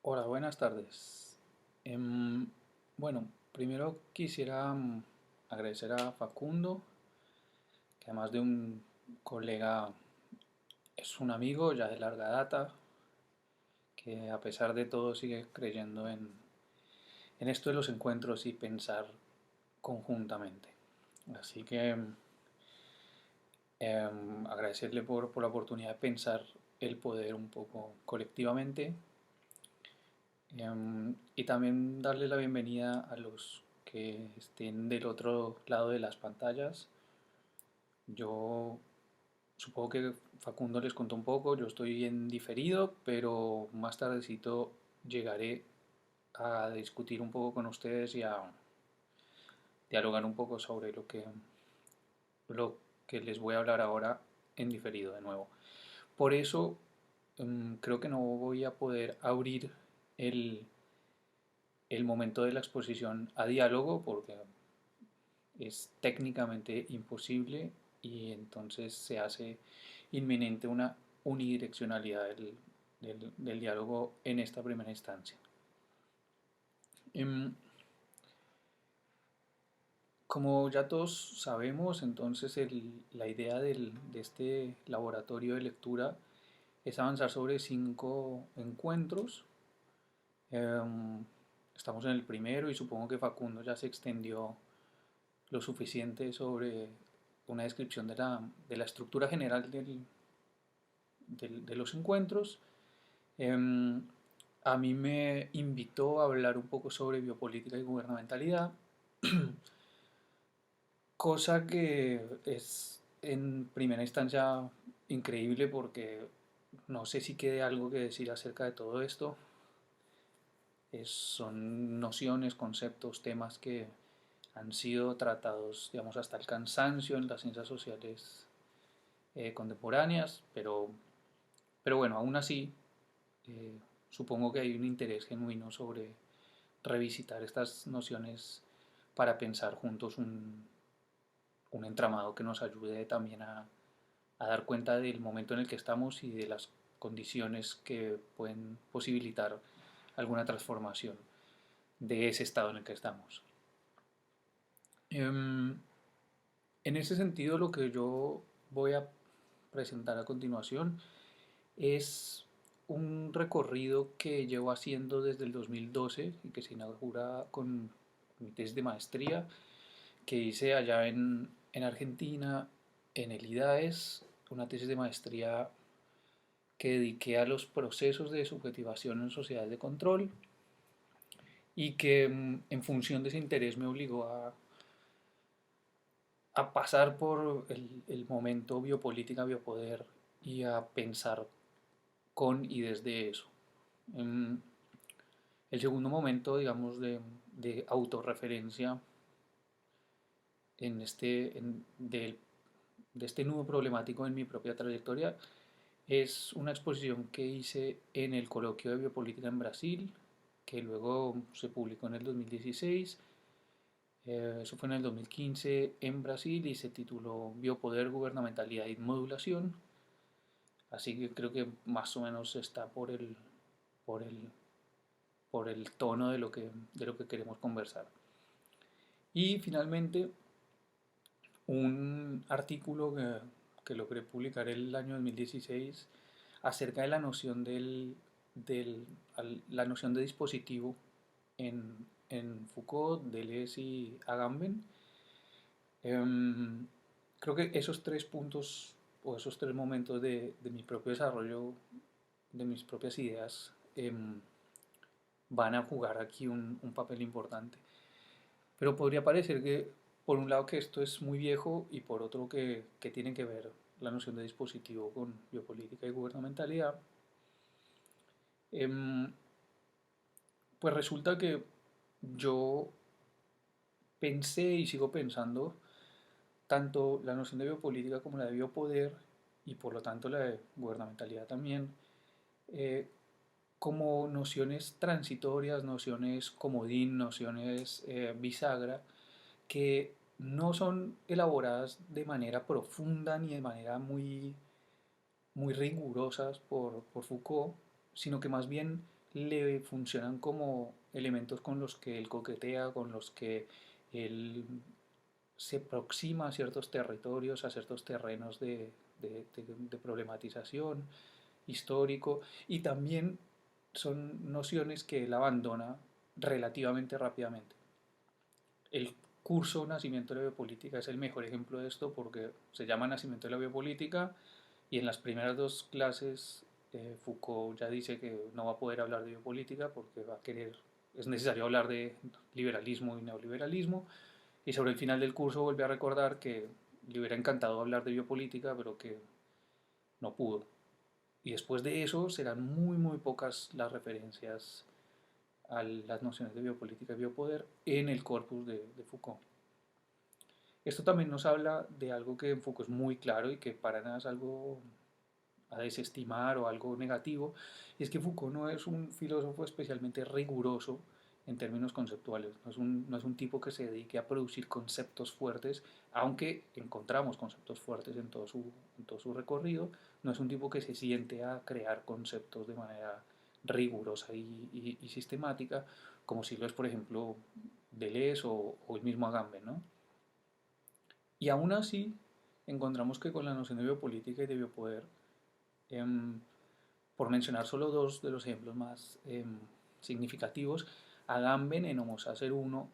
Hola, buenas tardes. Em, bueno, primero quisiera agradecer a Facundo, que además de un colega es un amigo ya de larga data, que a pesar de todo sigue creyendo en esto de los encuentros y pensar conjuntamente. Así que agradecerle por la oportunidad de pensar el poder un poco colectivamente. Y también darle la bienvenida a los que estén del otro lado de las pantallas. Yo supongo que Facundo les contó un poco, yo estoy en diferido, pero más tardecito llegaré a discutir un poco con ustedes y a dialogar un poco sobre lo que les voy a hablar ahora en diferido de nuevo. Por eso creo que no voy a poder abrir el, el momento de la exposición a diálogo porque es técnicamente imposible y entonces se hace inminente una unidireccionalidad del diálogo en esta primera instancia. Em, Como ya todos sabemos, entonces la idea de este laboratorio de lectura es avanzar sobre 5 encuentros. Em, Estamos en el primero y supongo que Facundo ya se extendió lo suficiente sobre una descripción de la estructura general de los encuentros. Em, a mí me invitó a hablar un poco sobre biopolítica y gubernamentalidad, cosa que es en primera instancia increíble porque no sé si quede algo que decir acerca de todo esto. Son nociones, conceptos, temas que han sido tratados, digamos, hasta el cansancio en las ciencias sociales contemporáneas, pero bueno, aún así eh, supongo que hay un interés genuino sobre revisitar estas nociones para pensar juntos un entramado que nos ayude también a dar cuenta del momento en el que estamos y de las condiciones que pueden posibilitar alguna transformación de ese estado en el que estamos. En ese sentido, lo que yo voy a presentar a continuación es un recorrido que llevo haciendo desde el 2012 y que se inaugura con mi tesis de maestría que hice allá en Argentina, en el IDAES, una tesis de maestría que dediqué a los procesos de subjetivación en sociedades de control y que en función de ese interés me obligó a pasar por el momento biopolítica, biopoder y a pensar con y desde eso. En el segundo momento, digamos, de autorreferencia en de este nudo problemático en mi propia trayectoria es una exposición que hice en el coloquio de biopolítica en Brasil, que luego se publicó en el 2016. Eso fue en el 2015 en Brasil y se tituló Biopoder, Gubernamentalidad y Modulación. Así que creo que más o menos está por el, por el tono de lo que queremos conversar. Y finalmente, un artículo que logré publicar el año 2016 acerca de la noción la noción de dispositivo en Foucault, Deleuze y Agamben. Em, Creo que esos 3 puntos o esos 3 momentos de mi propio desarrollo, de mis propias ideas, van a jugar aquí un papel importante. Pero podría parecer que, por un lado, que esto es muy viejo y por otro que tiene que ver la noción de dispositivo con biopolítica y gubernamentalidad. Em, pues resulta que yo pensé y sigo pensando tanto la noción de biopolítica como la de biopoder y por lo tanto la de gubernamentalidad también, eh, como nociones transitorias, nociones comodín, nociones bisagra, que no son elaboradas de manera profunda ni de manera muy, muy rigurosas por Foucault, sino que más bien le funcionan como elementos con los que él coquetea, con los que él se aproxima a ciertos territorios, a ciertos terrenos de problematización histórico, y también son nociones que él abandona relativamente rápidamente. El curso Nacimiento de la Biopolítica es el mejor ejemplo de esto porque se llama Nacimiento de la Biopolítica y en las primeras dos clases Foucault ya dice que no va a poder hablar de biopolítica porque va a querer, es necesario hablar de liberalismo y neoliberalismo, y sobre el final del curso vuelve a recordar que le hubiera encantado hablar de biopolítica pero que no pudo. Y después de eso serán muy pocas las referencias a las nociones de biopolítica y biopoder en el corpus de Foucault. Esto también nos habla de algo que en Foucault es muy claro y que para nada es algo a desestimar o algo negativo, y es que Foucault no es un filósofo especialmente riguroso en términos conceptuales, no es un tipo que se dedique a producir conceptos fuertes, aunque encontramos conceptos fuertes en todo su recorrido, no es un tipo que se siente a crear conceptos de manera rigurosa y sistemática, como si lo es, por ejemplo, Deleuze o el mismo Agamben, ¿no? Y aún así, encontramos que con la noción de biopolítica y de biopoder, em, por mencionar solo dos de los ejemplos más significativos, Agamben en Homo Sacer 1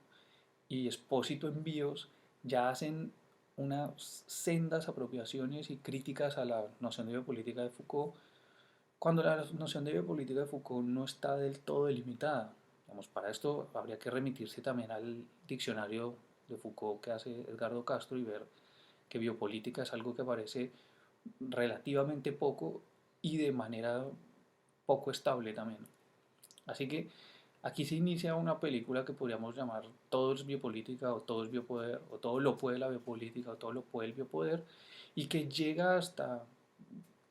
y Espósito en Bios ya hacen unas sendas apropiaciones y críticas a la noción de biopolítica de Foucault, cuando la noción de biopolítica de Foucault no está del todo delimitada. Digamos, para esto habría que remitirse también al diccionario de Foucault que hace Edgardo Castro y ver que biopolítica es algo que aparece relativamente poco y de manera poco estable también. Así que aquí se inicia una película que podríamos llamar Todo es biopolítica o Todo es biopoder o Todo lo puede la biopolítica o Todo lo puede el biopoder, y que llega hasta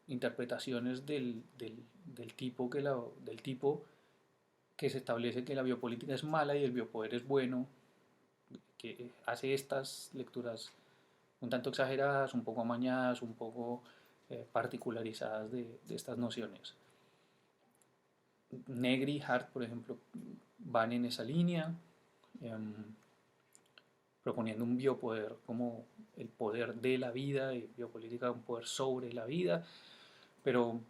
interpretaciones del tipo que se establece que la biopolítica es mala y el biopoder es bueno, que hace estas lecturas un tanto exageradas, un poco amañadas, un poco particularizadas de estas nociones. Negri y Hart, por ejemplo, van en esa línea, eh, proponiendo un biopoder como el poder de la vida y biopolítica un poder sobre la vida, pero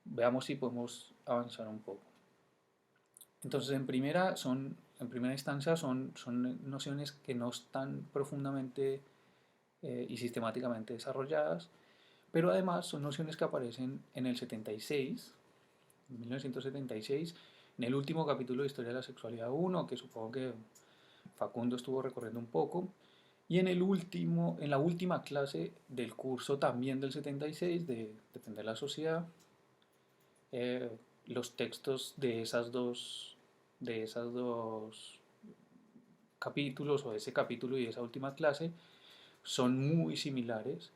veamos si podemos avanzar un poco. Entonces, en primera instancia son nociones que no están profundamente y sistemáticamente desarrolladas, pero además son nociones que aparecen en el 76, en 1976, en el último capítulo de Historia de la Sexualidad 1, que supongo que Facundo estuvo recorriendo un poco, y en la última clase del curso también del 76 de Defender la Sociedad, eh, los textos de esas dos capítulos o de ese capítulo y de esa última clase son muy similares,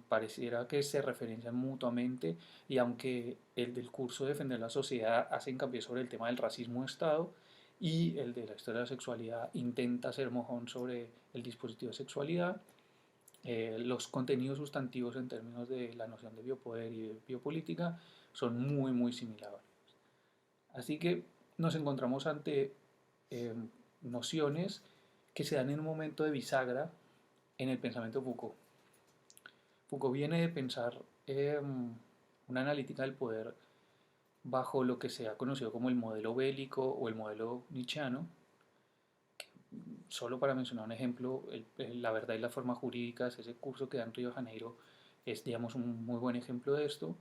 pareciera que se referencian mutuamente, y aunque el del curso de Defender la Sociedad hace hincapié sobre el tema del racismo de Estado y el de la historia de la sexualidad intenta ser mojón sobre el dispositivo de sexualidad, los contenidos sustantivos en términos de la noción de biopoder y de biopolítica son muy similares. Así que nos encontramos ante eh, nociones que se dan en un momento de bisagra en el pensamiento de Foucault. Foucault viene de pensar una analítica del poder bajo lo que se ha conocido como el modelo bélico o el modelo nietzscheano. Solo para mencionar un ejemplo, La verdad y las formas jurídicas, ese curso que da en Río de Janeiro, es, digamos, un muy buen ejemplo de esto.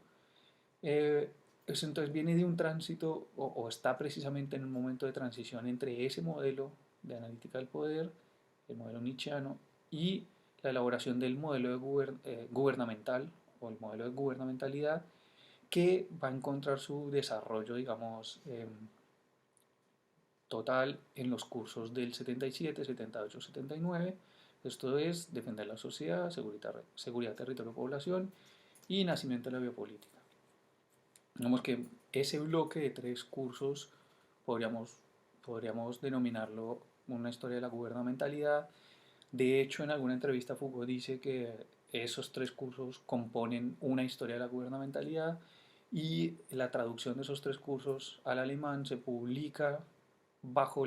Eso entonces viene de un tránsito o está precisamente en un momento de transición entre ese modelo de analítica del poder, el modelo nietzscheano, y la elaboración del modelo gubernamental o el modelo de gubernamentalidad, que va a encontrar su desarrollo, digamos, total en los cursos del 77, 78, 79. Esto es Defender la sociedad, seguridad territorio, población y nacimiento de la biopolítica. Digamos que ese bloque de tres cursos podríamos, podríamos denominarlo una historia de la gubernamentalidad. De hecho, en alguna entrevista Foucault dice que esos tres cursos componen una historia de la gubernamentalidad, y la traducción de esos 3 cursos al alemán se publica bajo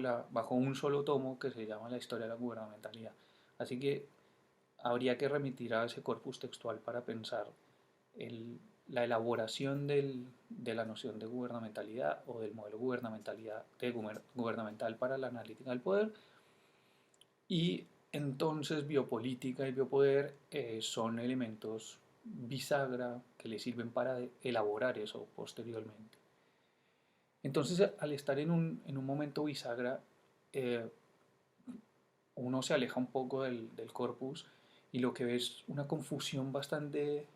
un solo tomo que se llama La historia de la gubernamentalidad. Así que habría que remitir a ese corpus textual para pensar el, la elaboración de la noción de gubernamentalidad o del modelo gubernamental para la analítica del poder. Y entonces biopolítica y biopoder son elementos bisagra que le sirven para elaborar eso posteriormente. Entonces, al estar en un momento bisagra, eh, uno se aleja un poco del corpus y lo que ve es una confusión bastante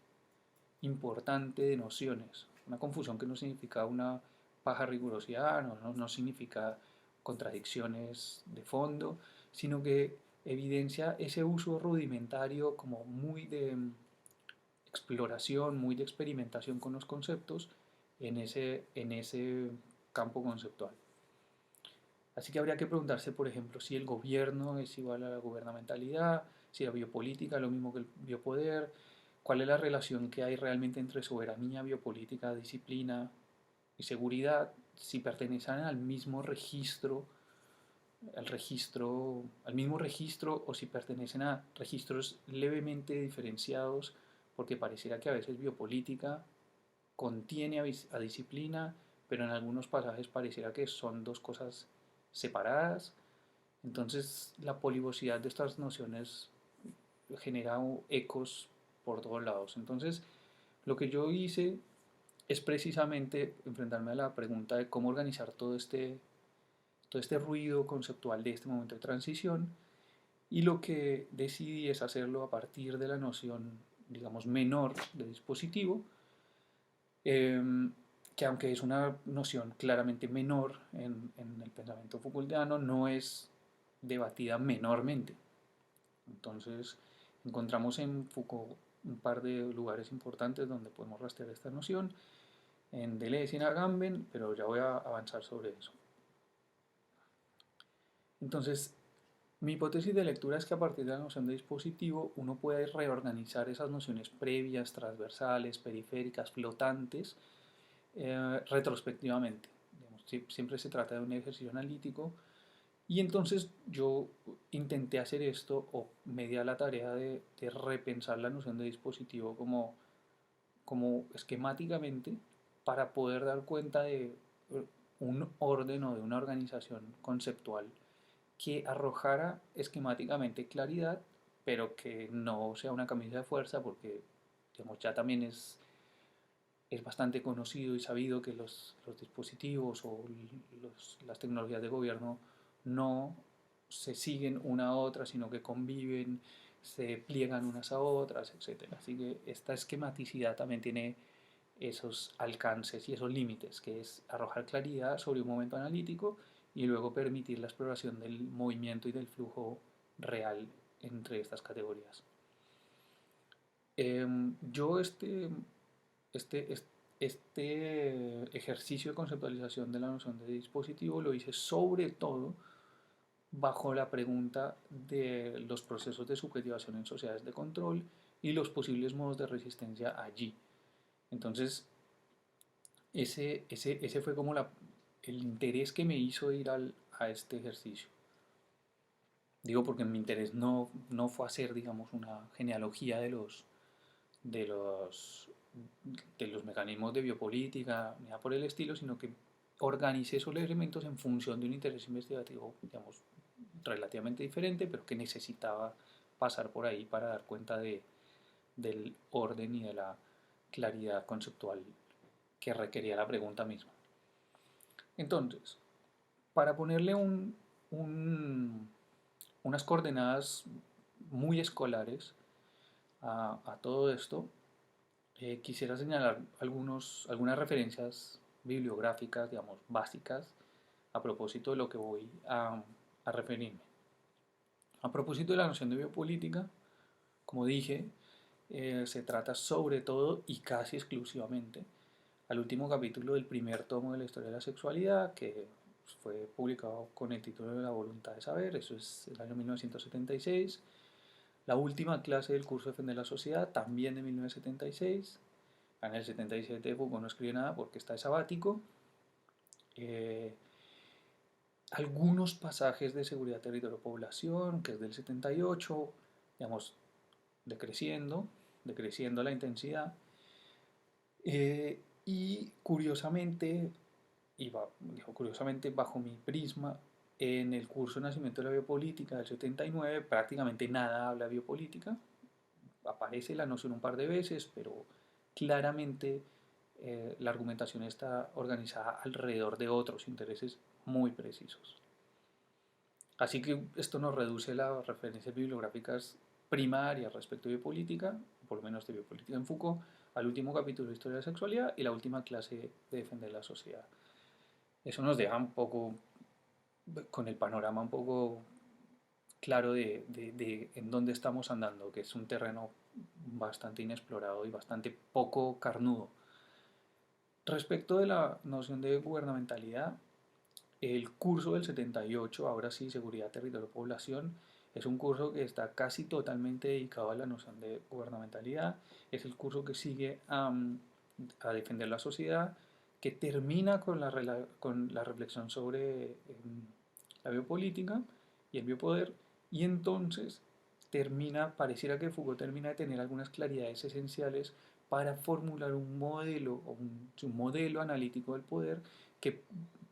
importante de nociones. Una confusión que no significa una baja rigurosidad, no significa contradicciones de fondo, sino que evidencia ese uso rudimentario como muy de exploración, muy de experimentación con los conceptos en ese campo conceptual. Así que habría que preguntarse, por ejemplo, si el gobierno es igual a la gubernamentalidad, si la biopolítica es lo mismo que el biopoder, cuál es la relación que hay realmente entre soberanía, biopolítica, disciplina y seguridad, si pertenecen al mismo registro o si pertenecen a registros levemente diferenciados, porque pareciera que a veces biopolítica contiene a disciplina, pero en algunos pasajes pareciera que son dos cosas separadas. Entonces la polivocidad de estas nociones genera ecos por todos lados. Entonces lo que yo hice es precisamente enfrentarme a la pregunta de cómo organizar todo este ruido conceptual de este momento de transición, y lo que decidí es hacerlo a partir de la noción, digamos, menor de dispositivo, eh, que aunque es una noción claramente menor en el pensamiento Foucaultiano, no es debatida menormente. Entonces, encontramos en Foucault un par de lugares importantes donde podemos rastrear esta noción, en Deleuze y en Agamben, pero ya voy a avanzar sobre eso. Entonces, mi hipótesis de lectura es que a partir de la noción de dispositivo uno puede reorganizar esas nociones previas, transversales, periféricas, flotantes, retrospectivamente. Digamos, siempre se trata de un ejercicio analítico, y entonces yo intenté hacer esto o me di a la tarea de repensar la noción de dispositivo como esquemáticamente para poder dar cuenta de un orden o de una organización conceptual que arrojara esquemáticamente claridad, pero que no sea una camisa de fuerza, porque digamos, ya también es bastante conocido y sabido que los dispositivos o las tecnologías de gobierno no se siguen una a otra, sino que conviven, se pliegan unas a otras, etc. Así que esta esquematicidad también tiene esos alcances y esos límites, que es arrojar claridad sobre un momento analítico y luego permitir la exploración del movimiento y del flujo real entre estas categorías. Yo este, este ejercicio de conceptualización de la noción de dispositivo lo hice sobre todo bajo la pregunta de los procesos de subjetivación en sociedades de control y los posibles modos de resistencia allí. Entonces, ese fue como el interés que me hizo ir a este ejercicio. Digo porque mi interés no fue hacer, digamos, una genealogía de los, de los mecanismos de biopolítica, ni nada por el estilo, sino que organicé esos elementos en función de un interés investigativo, digamos, relativamente diferente, pero que necesitaba pasar por ahí para dar cuenta del orden y de la claridad conceptual que requería la pregunta misma. Entonces, para ponerle unas coordenadas muy escolares a todo esto, quisiera señalar algunas referencias bibliográficas, digamos, básicas, a propósito de lo que voy a referirme. A propósito de la noción de biopolítica, como dije, se trata sobre todo y casi exclusivamente al último capítulo del primer tomo de la historia de la sexualidad, que fue publicado con el título de La voluntad de saber, eso es el año 1976. La última clase del curso Defender la Sociedad, también de 1976. En el 77 Foucault no escribe nada porque está de sabático. Eh, Algunos pasajes de seguridad, territorio, población, que es del 78, digamos, decreciendo, decreciendo la intensidad. Y curiosamente, digo, curiosamente, bajo mi prisma, en el curso de Nacimiento de la Biopolítica del 79, prácticamente nada habla de biopolítica. Aparece la noción un par de veces, pero claramente la argumentación está organizada alrededor de otros intereses muy precisos. Así que esto nos reduce las referencias bibliográficas primarias respecto de biopolítica, por lo menos de biopolítica en Foucault, al último capítulo de Historia de la Sexualidad y la última clase de Defender la Sociedad. Eso nos deja un poco con el panorama un poco claro de en dónde estamos andando, que es un terreno bastante inexplorado y bastante poco carnudo. Respecto de la noción de gubernamentalidad, el curso del 78, ahora sí, Seguridad, Territorio, Población, es un curso que está casi totalmente dedicado a la noción de gubernamentalidad. Es el curso que sigue a defender la sociedad, que termina con la reflexión sobre la biopolítica y el biopoder, y entonces pareciera que Foucault termina de tener algunas claridades esenciales para formular un modelo, un modelo analítico del poder que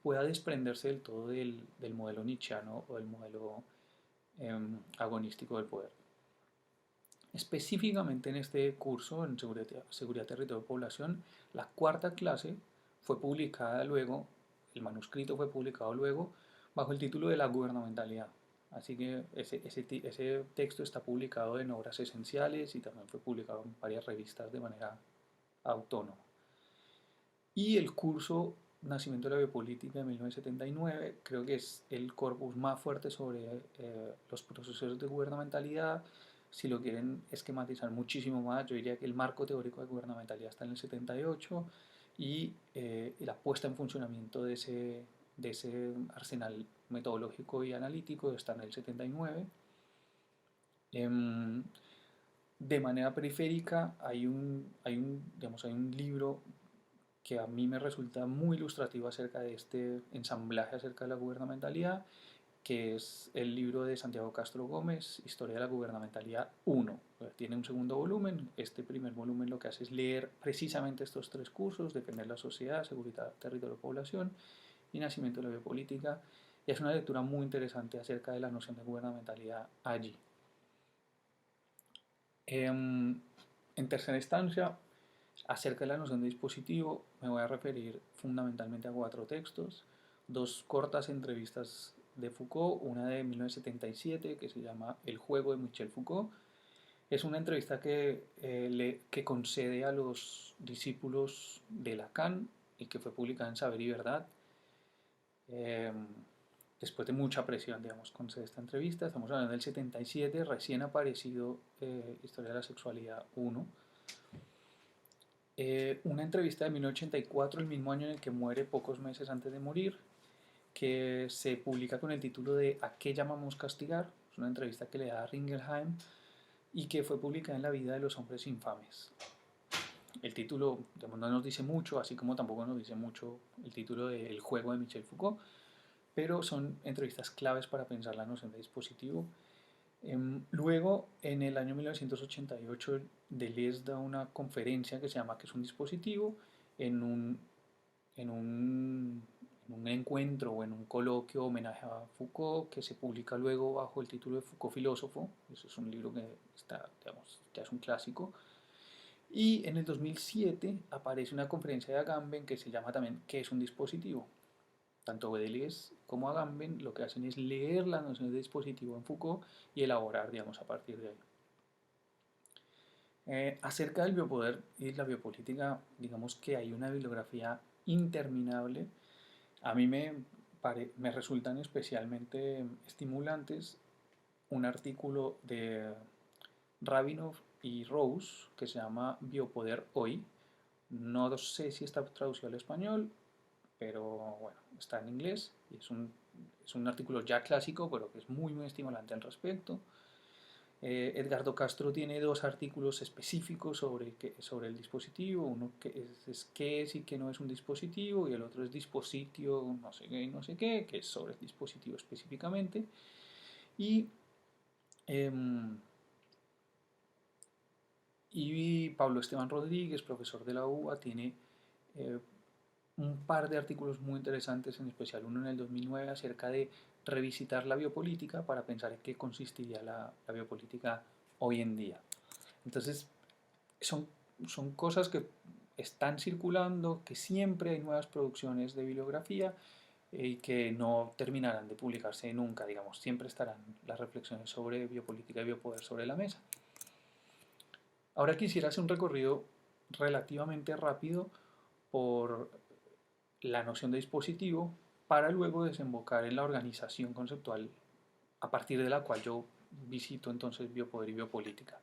pueda desprenderse del todo del modelo nietzscheano o del modelo agonístico del poder. Específicamente en este curso, en Seguridad, Territorio y Población, la cuarta clase fue publicada luego, el manuscrito fue publicado luego, bajo el título de la gubernamentalidad. Así que ese texto está publicado en Obras Esenciales y también fue publicado en varias revistas de manera autónoma. Y el curso Nacimiento de la Biopolítica de 1979 creo que es el corpus más fuerte sobre los procesos de gubernamentalidad. Si lo quieren esquematizar muchísimo más, yo diría que el marco teórico de gubernamentalidad está en el 78 y la puesta en funcionamiento de ese arsenal metodológico y analítico está en el 79. De manera periférica digamos, hay un libro que a mí me resulta muy ilustrativo acerca de este ensamblaje acerca de la gubernamentalidad, que es el libro de Santiago Castro Gómez, Historia de la Gubernamentalidad 1. Tiene un segundo volumen. Este primer volumen lo que hace es leer precisamente estos tres cursos: Defender la sociedad, Seguridad, Territorio, Población y Nacimiento de la Biopolítica. Y es una lectura muy interesante acerca de la noción de gubernamentalidad allí. En tercera instancia, acerca de la noción de dispositivo, me voy a referir fundamentalmente a cuatro textos: dos cortas entrevistas de Foucault, una de 1977 que se llama El juego de Michel Foucault. Es una entrevista que concede a los discípulos de Lacan y que fue publicada en Saber y Verdad. Eh, Después de mucha presión, digamos, concede esta entrevista. Estamos hablando del 77, recién aparecido Historia de la Sexualidad 1. Una entrevista de 1984, el mismo año en el que muere, pocos meses antes de morir, que se publica con el título de ¿A qué llamamos castigar? Es una entrevista que le da a Ringelheim y que fue publicada en La vida de los hombres infames. El título, digamos, no nos dice mucho, así como tampoco nos dice mucho el título de El juego de Michel Foucault, pero son entrevistas claves para pensar la noción de dispositivo. Luego, en el año 1988, Deleuze da una conferencia que se llama ¿Qué es un dispositivo? En un, en un, en un encuentro o en un coloquio homenaje a Foucault, que se publica luego bajo el título de Foucault Filósofo. Eso es un libro que está, digamos, ya es un clásico. Y en el 2007 aparece una conferencia de Agamben que se llama también ¿Qué es un dispositivo? Tanto Deleuze como Agamben lo que hacen es leer las nociones de dispositivo en Foucault y elaborar, digamos, a partir de ahí. Acerca del biopoder y la biopolítica, digamos que hay una bibliografía interminable. A mí me resultan especialmente estimulantes un artículo de Rabinov y Rose que se llama Biopoder Hoy. No sé si está traducido al español, pero bueno, está en inglés y es un artículo ya clásico, pero que es muy, muy estimulante al respecto. Edgardo Castro tiene dos artículos específicos sobre el dispositivo, uno que es qué es y qué no es un dispositivo, y el otro es dispositivo no sé qué y no sé qué, que es sobre el dispositivo específicamente. Y, em, y Pablo Esteban Rodríguez, profesor de la UBA, tiene eh, un par de artículos muy interesantes, en especial uno en el 2009 acerca de revisitar la biopolítica para pensar en qué consistiría la biopolítica hoy en día. Entonces, son, son cosas que están circulando, que siempre hay nuevas producciones de bibliografía y que no terminarán de publicarse nunca, digamos, siempre estarán las reflexiones sobre biopolítica y biopoder sobre la mesa. Ahora quisiera hacer un recorrido relativamente rápido por la noción de dispositivo para luego desembocar en la organización conceptual a partir de la cual yo visito entonces biopoder y biopolítica.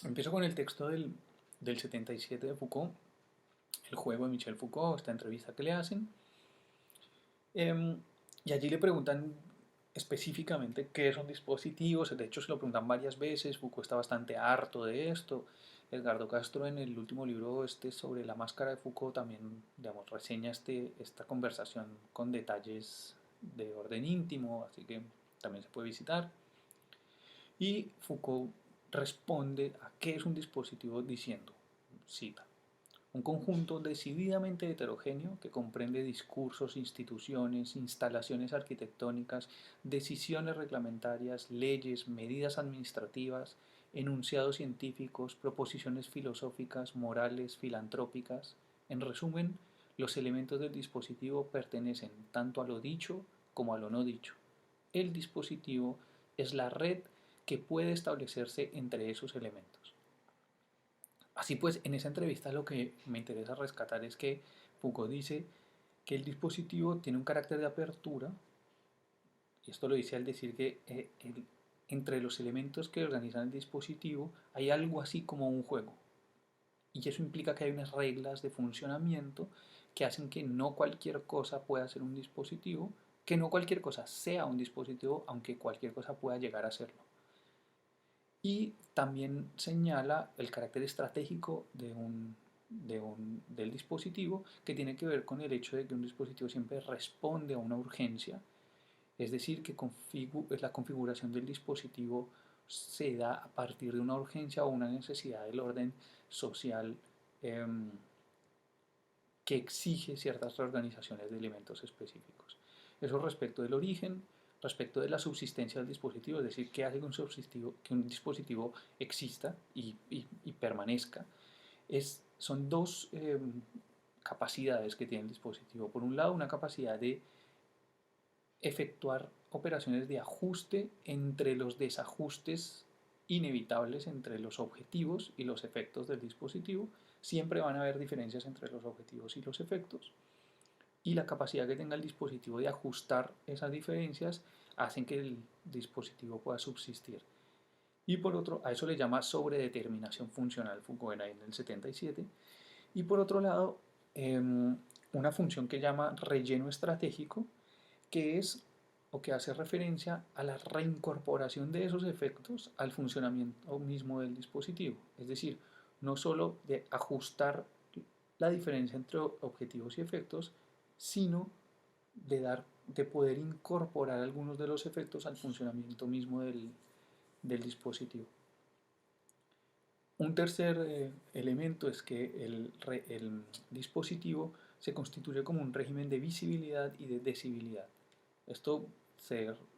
Empiezo con el texto del 77 de Foucault, el juego de Michel Foucault, esta entrevista que le hacen. Y allí le preguntan específicamente qué son dispositivos, de hecho se lo preguntan varias veces, Foucault está bastante harto de esto. Edgardo Castro en el último libro sobre la máscara de Foucault también, digamos, reseña esta conversación con detalles de orden íntimo, así que también se puede visitar. Y Foucault responde a qué es un dispositivo diciendo, cita, un conjunto decididamente heterogéneo que comprende discursos, instituciones, instalaciones arquitectónicas, decisiones reglamentarias, leyes, medidas administrativas, enunciados científicos, proposiciones filosóficas, morales, filantrópicas. En resumen, los elementos del dispositivo pertenecen tanto a lo dicho como a lo no dicho. El dispositivo es la red que puede establecerse entre esos elementos. Así pues, en esa entrevista lo que me interesa rescatar es que Foucault dice que el dispositivo tiene un carácter de apertura, y esto lo dice al decir que entre los elementos que organizan el dispositivo hay algo así como un juego. Y eso implica que hay unas reglas de funcionamiento que hacen que no cualquier cosa pueda ser un dispositivo, que no cualquier cosa sea un dispositivo, aunque cualquier cosa pueda llegar a serlo. Y también señala el carácter estratégico del dispositivo, que tiene que ver con el hecho de que un dispositivo siempre responde a una urgencia, es decir, que la configuración del dispositivo se da a partir de una urgencia o una necesidad del orden social eh, que exige ciertas reorganizaciones de elementos específicos. Eso respecto del origen, respecto de la subsistencia del dispositivo, es decir, qué hace que un dispositivo exista y permanezca. Son dos capacidades que tiene el dispositivo. Por un lado, una capacidad de efectuar operaciones de ajuste entre los desajustes inevitables entre los objetivos y los efectos del dispositivo. Siempre van a haber diferencias entre los objetivos y los efectos. Y la capacidad que tenga el dispositivo de ajustar esas diferencias hacen que el dispositivo pueda subsistir. Y por otro, a eso le llama sobredeterminación funcional Foucault en el 77. Y por otro lado, una función que llama relleno estratégico, que es o que hace referencia a la reincorporación de esos efectos al funcionamiento mismo del dispositivo. Es decir, no solo de ajustar la diferencia entre objetivos y efectos, sino de poder incorporar algunos de los efectos al funcionamiento mismo del dispositivo. Un tercer elemento es que el dispositivo se constituye como un régimen de visibilidad y de decibilidad. Esto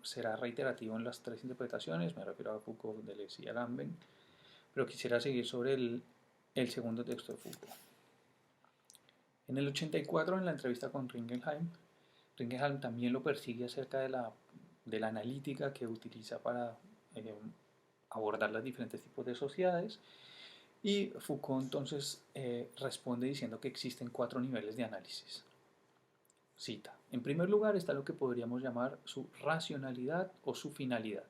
será reiterativo en las tres interpretaciones, me refiero a Foucault, Deleuze y Agamben, pero quisiera seguir sobre el segundo texto de Foucault. En el 84, en la entrevista con Ringelheim también lo persigue acerca de la analítica que utiliza para abordar los diferentes tipos de sociedades, y Foucault entonces responde diciendo que existen 4 niveles de análisis. Cita, en primer lugar está lo que podríamos llamar su racionalidad o su finalidad,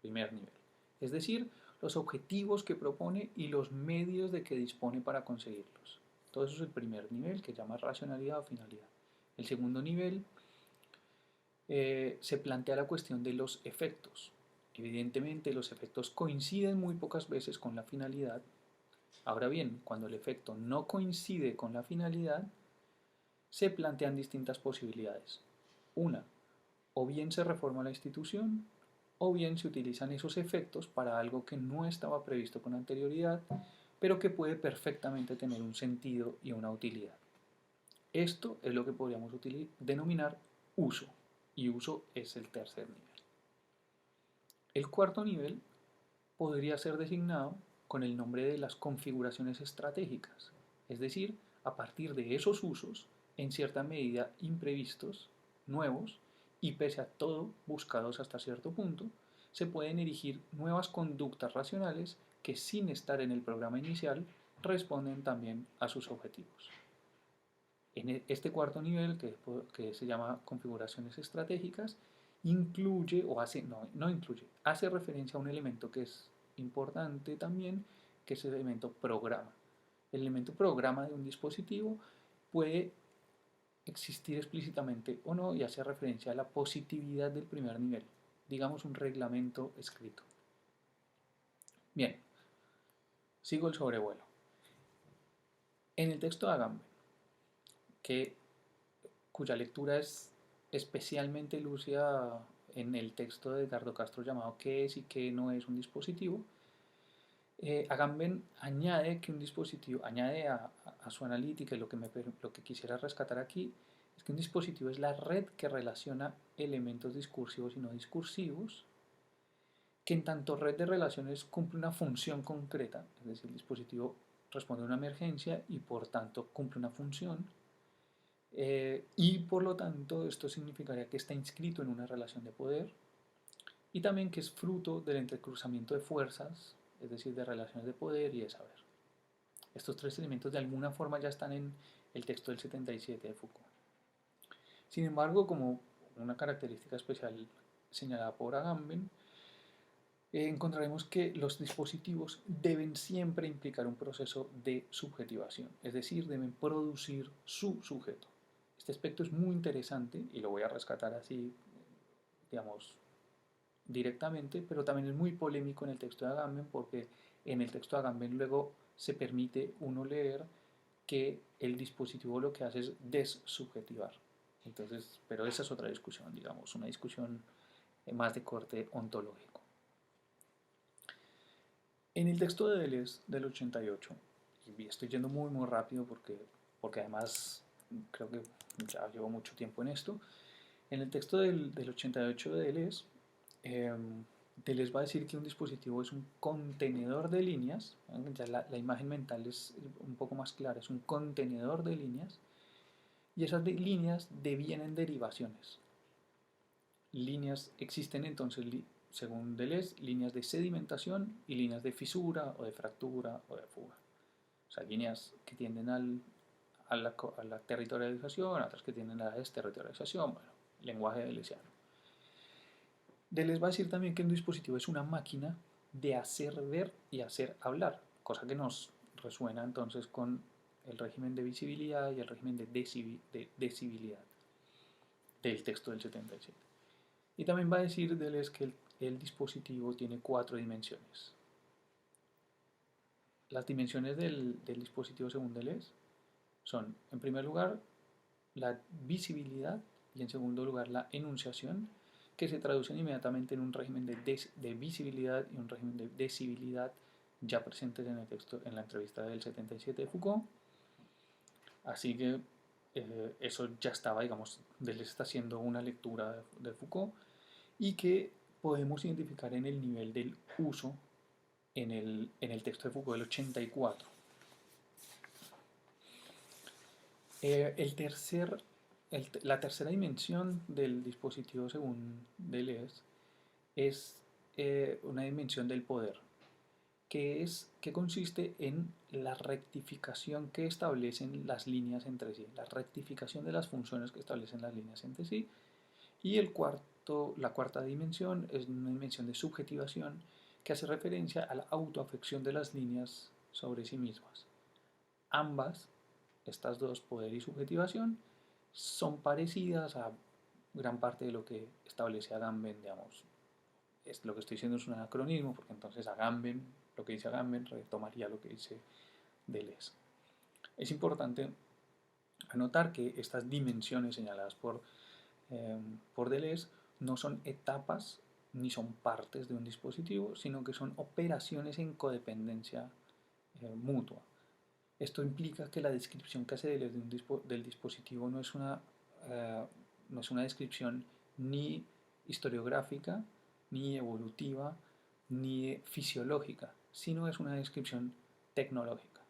primer nivel, es decir, los objetivos que propone y los medios de que dispone para conseguirlos. Todo eso es el primer nivel, que llama racionalidad o finalidad. El segundo nivel se plantea la cuestión de los efectos. Evidentemente los efectos coinciden muy pocas veces con la finalidad. Ahora bien, cuando el efecto no coincide con la finalidad, se plantean distintas posibilidades. Una, o bien se reforma la institución, o bien se utilizan esos efectos para algo que no estaba previsto con anterioridad, pero que puede perfectamente tener un sentido y una utilidad. Esto es lo que podríamos denominar uso, y uso es el tercer nivel. El cuarto nivel podría ser designado con el nombre de las configuraciones estratégicas, es decir, a partir de esos usos, en cierta medida imprevistos, nuevos, y pese a todo buscados hasta cierto punto, se pueden erigir nuevas conductas racionales que sin estar en el programa inicial responden también a sus objetivos. En este cuarto nivel, que se llama configuraciones estratégicas, incluye o hace, no incluye, hace referencia a un elemento que es importante también, que es el elemento programa. El elemento programa de un dispositivo puede existir explícitamente o no y hace referencia a la positividad del primer nivel, digamos un reglamento escrito. Bien, sigo el sobrevuelo. En el texto de Agamben, que cuya lectura es especialmente lúcida en el texto de Edgardo Castro llamado ¿Qué es y qué no es un dispositivo? Agamben añade que un dispositivo, añade a su analítica, y lo que quisiera rescatar aquí es que un dispositivo es la red que relaciona elementos discursivos y no discursivos, que en tanto red de relaciones cumple una función concreta, es decir, el dispositivo responde a una emergencia y por tanto cumple una función, y por lo tanto esto significaría que está inscrito en una relación de poder y también que es fruto del entrecruzamiento de fuerzas, es decir, de relaciones de poder y de saber. Estos tres elementos de alguna forma ya están en el texto del 77 de Foucault. Sin embargo, como una característica especial señalada por Agamben, encontraremos que los dispositivos deben siempre implicar un proceso de subjetivación, es decir, deben producir su sujeto. Este aspecto es muy interesante y lo voy a rescatar así, digamos, directamente, pero también es muy polémico en el texto de Agamben porque en el texto de Agamben luego se permite uno leer que el dispositivo lo que hace es dessubjetivar. Entonces, pero esa es otra discusión, digamos, una discusión más de corte ontológico. En el texto de Deleuze del 88, y estoy yendo muy rápido porque además creo que ya llevo mucho tiempo en esto, en el texto del 88 de Deleuze, eh, Deleuze va a decir que un dispositivo es un contenedor de líneas, ya la imagen mental es un poco más clara, es un contenedor de líneas, y esas líneas devienen derivaciones. Líneas existen entonces, según Deleuze, líneas de sedimentación y líneas de fisura o de fractura o de fuga. O sea, líneas que tienden a la territorialización, otras que tienden a la desterritorialización, bueno, lenguaje deleuziano. Deleuze va a decir también que un dispositivo es una máquina de hacer ver y hacer hablar, cosa que nos resuena entonces con el régimen de visibilidad y el régimen de decibilidad del texto del 77. Y también va a decir Deleuze que el dispositivo tiene 4 dimensiones. Las dimensiones del dispositivo según Deleuze son, en primer lugar, la visibilidad y en segundo lugar la enunciación, que se traducen inmediatamente en un régimen de visibilidad y un régimen de decibilidad ya presentes en el texto, en la entrevista del 77 de Foucault. Así que eso ya estaba, digamos, Deleuze está haciendo una lectura de Foucault y que podemos identificar en el nivel del uso en el texto de Foucault del 84. La tercera dimensión del dispositivo según Deleuze es una dimensión del poder, que consiste en la rectificación que establecen las líneas entre sí, la rectificación de las funciones que establecen las líneas entre sí. Y la cuarta dimensión es una dimensión de subjetivación que hace referencia a la autoafección de las líneas sobre sí mismas. Ambas, estas dos, poder y subjetivación, son parecidas a gran parte de lo que establece Agamben, digamos, es, lo que estoy diciendo es un anacronismo, porque entonces Agamben, lo que dice Agamben, retomaría lo que dice Deleuze. Es importante anotar que estas dimensiones señaladas por Deleuze no son etapas ni son partes de un dispositivo, sino que son operaciones en codependencia mutua. Esto implica que la descripción que hace Deleuze del dispositivo eh, no es una descripción ni historiográfica, ni evolutiva, ni fisiológica, sino es una descripción tecnológica.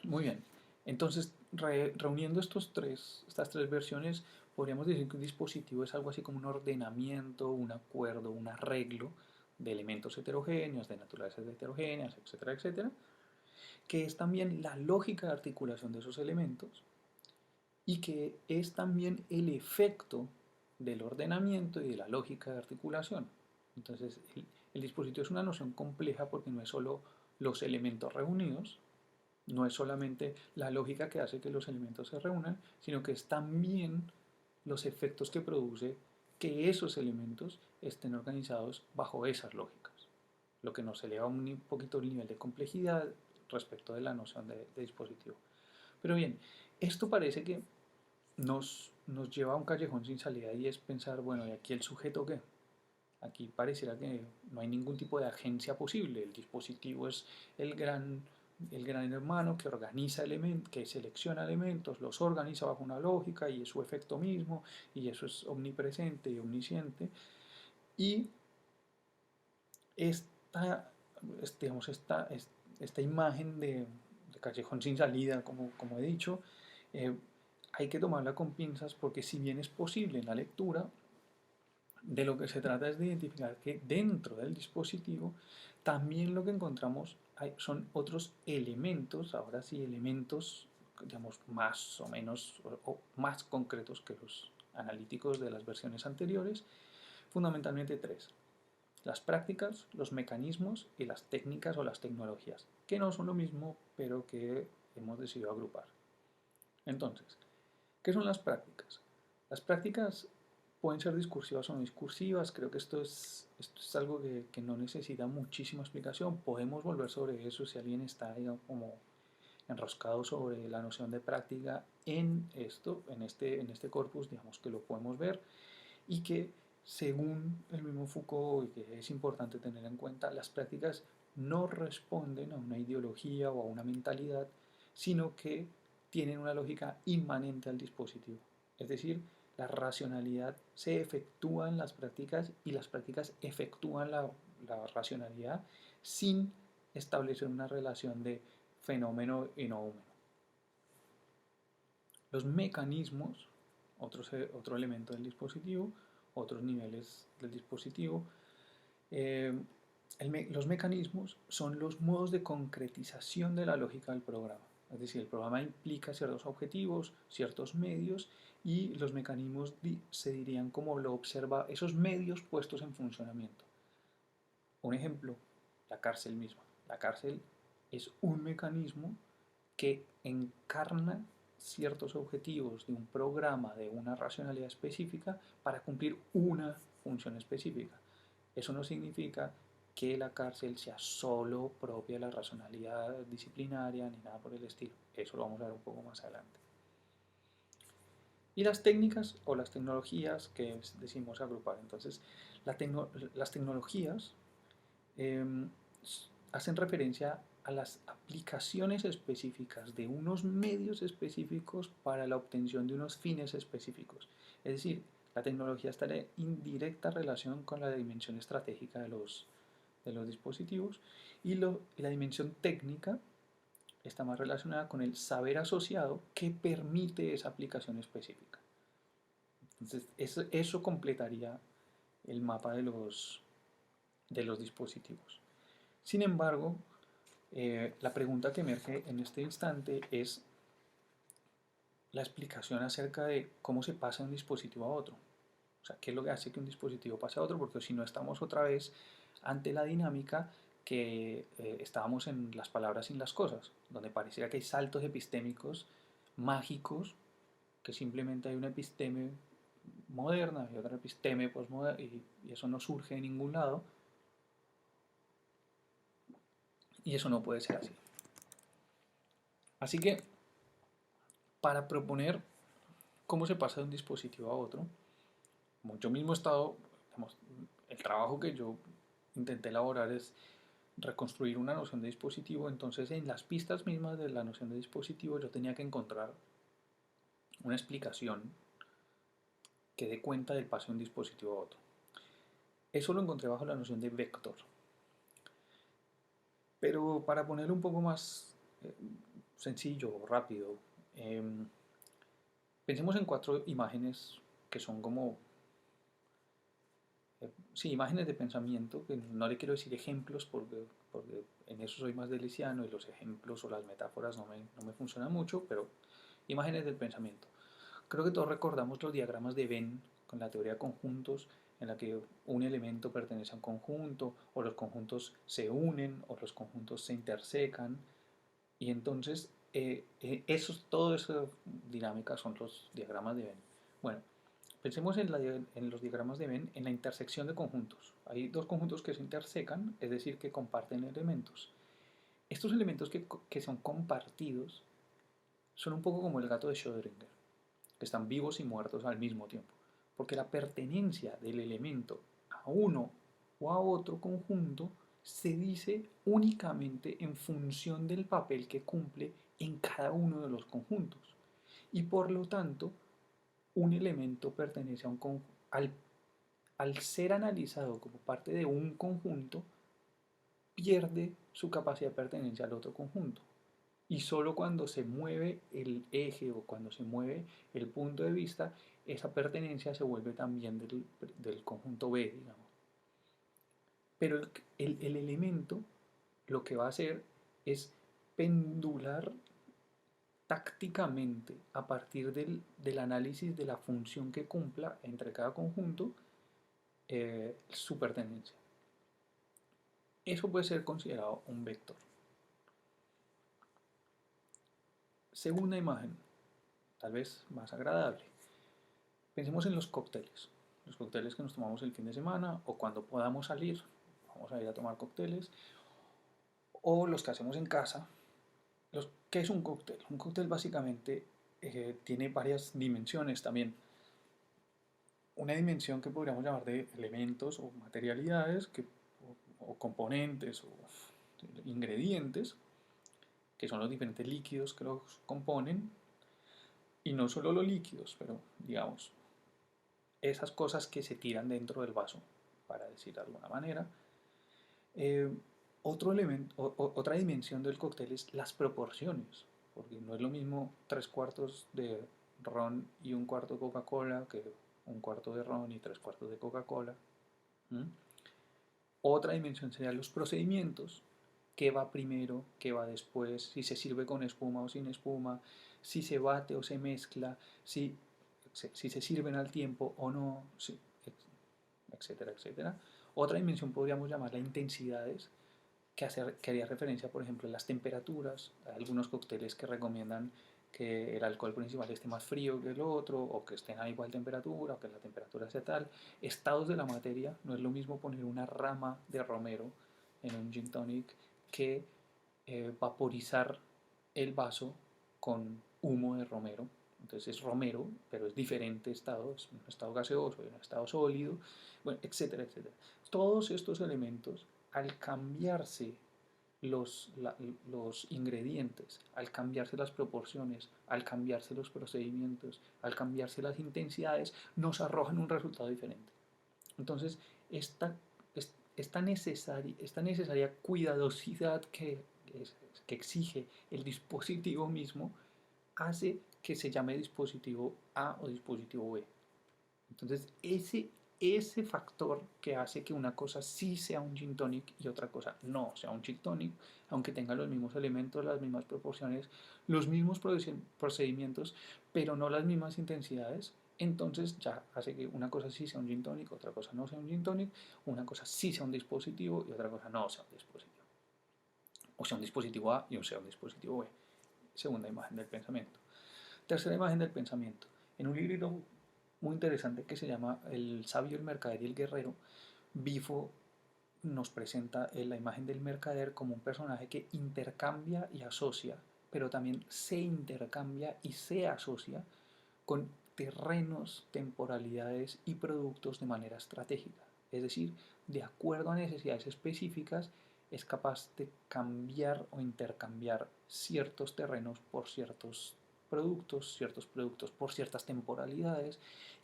Muy bien, entonces reuniendo estas tres versiones, podríamos decir que un dispositivo es algo así como un ordenamiento, un acuerdo, un arreglo de elementos heterogéneos, de naturalezas heterogéneas, etcétera, etcétera, que es también la lógica de articulación de esos elementos y que es también el efecto del ordenamiento y de la lógica de articulación. Entonces, el dispositivo es una noción compleja porque no es solo los elementos reunidos, no es solamente la lógica que hace que los elementos se reúnan, sino que es también los efectos que produce que esos elementos estén organizados bajo esas lógicas, lo que nos eleva un poquito el nivel de complejidad respecto de la noción de dispositivo. Pero bien, esto parece que nos lleva a un callejón sin salida y es pensar, bueno, ¿y aquí el sujeto qué? Aquí pareciera que no hay ningún tipo de agencia posible. El dispositivo es el gran hermano que organiza elementos, que selecciona elementos, los organiza bajo una lógica y es su efecto mismo, y eso es omnipresente y omnisciente. Y esta, digamos, esta imagen de callejón sin salida, como he dicho, eh, hay que tomarla con pinzas porque si bien es posible en la lectura, de lo que se trata es de identificar que dentro del dispositivo también lo que encontramos son otros elementos, ahora sí elementos, digamos, más o menos o más concretos que los analíticos de las versiones anteriores, fundamentalmente tres: las prácticas, los mecanismos y las técnicas o las tecnologías, que no son lo mismo, pero que hemos decidido agrupar. Entonces, ¿qué son las prácticas? Las prácticas pueden ser discursivas o no discursivas. Creo que esto es algo que no necesita muchísima explicación. Podemos volver sobre eso si alguien está, digamos, como enroscado sobre la noción de práctica en esto, en este corpus, digamos que lo podemos ver y que según el mismo Foucault, y que es importante tener en cuenta, las prácticas no responden a una ideología o a una mentalidad, sino que tienen una lógica inmanente al dispositivo. Es decir, la racionalidad se efectúa en las prácticas y las prácticas efectúan la racionalidad sin establecer una relación de fenómeno y noúmeno. Los mecanismos, otro elemento del dispositivo, otros niveles del dispositivo, eh, los mecanismos son los modos de concretización de la lógica del programa. Es decir, el programa implica ciertos objetivos, ciertos medios, y los mecanismos se dirían como lo observa esos medios puestos en funcionamiento. Un ejemplo, la cárcel misma. La cárcel es un mecanismo que encarna ciertos objetivos de un programa, de una racionalidad específica, para cumplir una función específica. Eso no significa que la cárcel sea solo propia de la racionalidad disciplinaria ni nada por el estilo. Eso lo vamos a ver un poco más adelante. Y las técnicas o las tecnologías que decimos agrupar. Entonces, las tecnologías eh, hacen referencia a las aplicaciones específicas de unos medios específicos para la obtención de unos fines específicos. Es decir, la tecnología está en directa relación con la dimensión estratégica de los dispositivos y la dimensión técnica está más relacionada con el saber asociado que permite esa aplicación específica. Entonces, eso completaría el mapa de los dispositivos. Sin embargo, la pregunta que emerge en este instante es la explicación acerca de cómo se pasa de un dispositivo a otro. O sea, qué es lo que hace que un dispositivo pase a otro, porque si no estamos otra vez ante la dinámica que estábamos en las palabras sin las cosas, donde pareciera que hay saltos epistémicos mágicos que simplemente hay una episteme moderna y otra episteme postmoderna y eso no surge de ningún lado y eso no puede ser así. Así que para proponer cómo se pasa de un dispositivo a otro, como yo mismo he estado, digamos, el trabajo que yo intenté elaborar es reconstruir una noción de dispositivo, entonces en las pistas mismas de la noción de dispositivo yo tenía que encontrar una explicación que dé cuenta del paso de un dispositivo a otro. Eso lo encontré bajo la noción de vector. Pero para ponerlo un poco más sencillo, rápido, eh, pensemos en 4 imágenes que son como, sí, imágenes de pensamiento, que no le quiero decir ejemplos porque en eso soy más deliciano y los ejemplos o las metáforas no me funcionan mucho, pero imágenes del pensamiento. Creo que todos recordamos los diagramas de Venn con la teoría de conjuntos, en la que un elemento pertenece a un conjunto, o los conjuntos se unen, o los conjuntos se intersecan, y entonces todas esas dinámicas son los diagramas de Venn. Bueno, pensemos en los diagramas de Venn en la intersección de conjuntos. Hay dos conjuntos que se intersecan, es decir, que comparten elementos. Estos elementos que son compartidos son un poco como el gato de Schrödinger, que están vivos y muertos al mismo tiempo, porque la pertenencia del elemento a uno o a otro conjunto se dice únicamente en función del papel que cumple en cada uno de los conjuntos. Y por lo tanto, un elemento pertenece a un conjunto. Al ser analizado como parte de un conjunto, pierde su capacidad de pertenencia al otro conjunto. Y solo cuando se mueve el eje o cuando se mueve el punto de vista, esa pertenencia se vuelve también del conjunto B, digamos. Pero el elemento lo que va a hacer es pendular tácticamente a partir del análisis de la función que cumpla entre cada conjunto su pertenencia. Eso puede ser considerado un vector. Segunda imagen, tal vez más agradable. Pensemos en los cócteles. Los cócteles que nos tomamos el fin de semana o cuando podamos salir, vamos a ir a tomar cócteles, o los que hacemos en casa. ¿Qué es un cóctel? Un cóctel básicamente tiene varias dimensiones también. Una dimensión que podríamos llamar de elementos o materialidades o componentes o ingredientes, que son los diferentes líquidos que los componen, y no solo los líquidos, pero digamos, esas cosas que se tiran dentro del vaso, para decir de alguna manera. Eh, otra dimensión del cóctel es las proporciones, porque no es lo mismo 3 cuartos de ron y 1 cuarto de Coca-Cola que 1 cuarto de ron y 3 cuartos de Coca-Cola. ¿Mm? Otra dimensión serían los procedimientos, qué va primero, qué va después, si se sirve con espuma o sin espuma, si se bate o se mezcla, si se sirven al tiempo o no, etcétera, etcétera. Otra dimensión podríamos llamarla intensidades, que haría referencia, por ejemplo, a las temperaturas. Hay algunos cócteles que recomiendan que el alcohol principal esté más frío que el otro, o que estén a igual temperatura, o que la temperatura sea tal. Estados de la materia, no es lo mismo poner una rama de romero en un gin tonic que vaporizar el vaso con humo de romero. Entonces es romero, pero es diferente estado, es un estado gaseoso, un estado sólido, bueno, etcétera, etcétera. Todos estos elementos, al cambiarse los ingredientes, al cambiarse las proporciones, al cambiarse los procedimientos, al cambiarse las intensidades, nos arrojan un resultado diferente. Entonces, esta necesaria cuidadosidad que exige el dispositivo mismo hace que se llame dispositivo A o dispositivo B. Entonces, ese factor que hace que una cosa sí sea un gin tonic y otra cosa no sea un gin tonic, aunque tenga los mismos elementos, las mismas proporciones, los mismos procedimientos, pero no las mismas intensidades, entonces ya hace que una cosa sí sea un gin tonic, otra cosa no sea un gin tonic, una cosa sí sea un dispositivo y otra cosa no sea un dispositivo. O sea un dispositivo A y sea un dispositivo B. Segunda imagen del pensamiento. Tercera imagen del pensamiento. En un libro muy interesante que se llama El sabio, el mercader y el guerrero, Bifo nos presenta la imagen del mercader como un personaje que intercambia y asocia, pero también se intercambia y se asocia con terrenos, temporalidades y productos de manera estratégica. Es decir, de acuerdo a necesidades específicas, es capaz de cambiar o intercambiar ciertos terrenos por ciertos productos por ciertas temporalidades,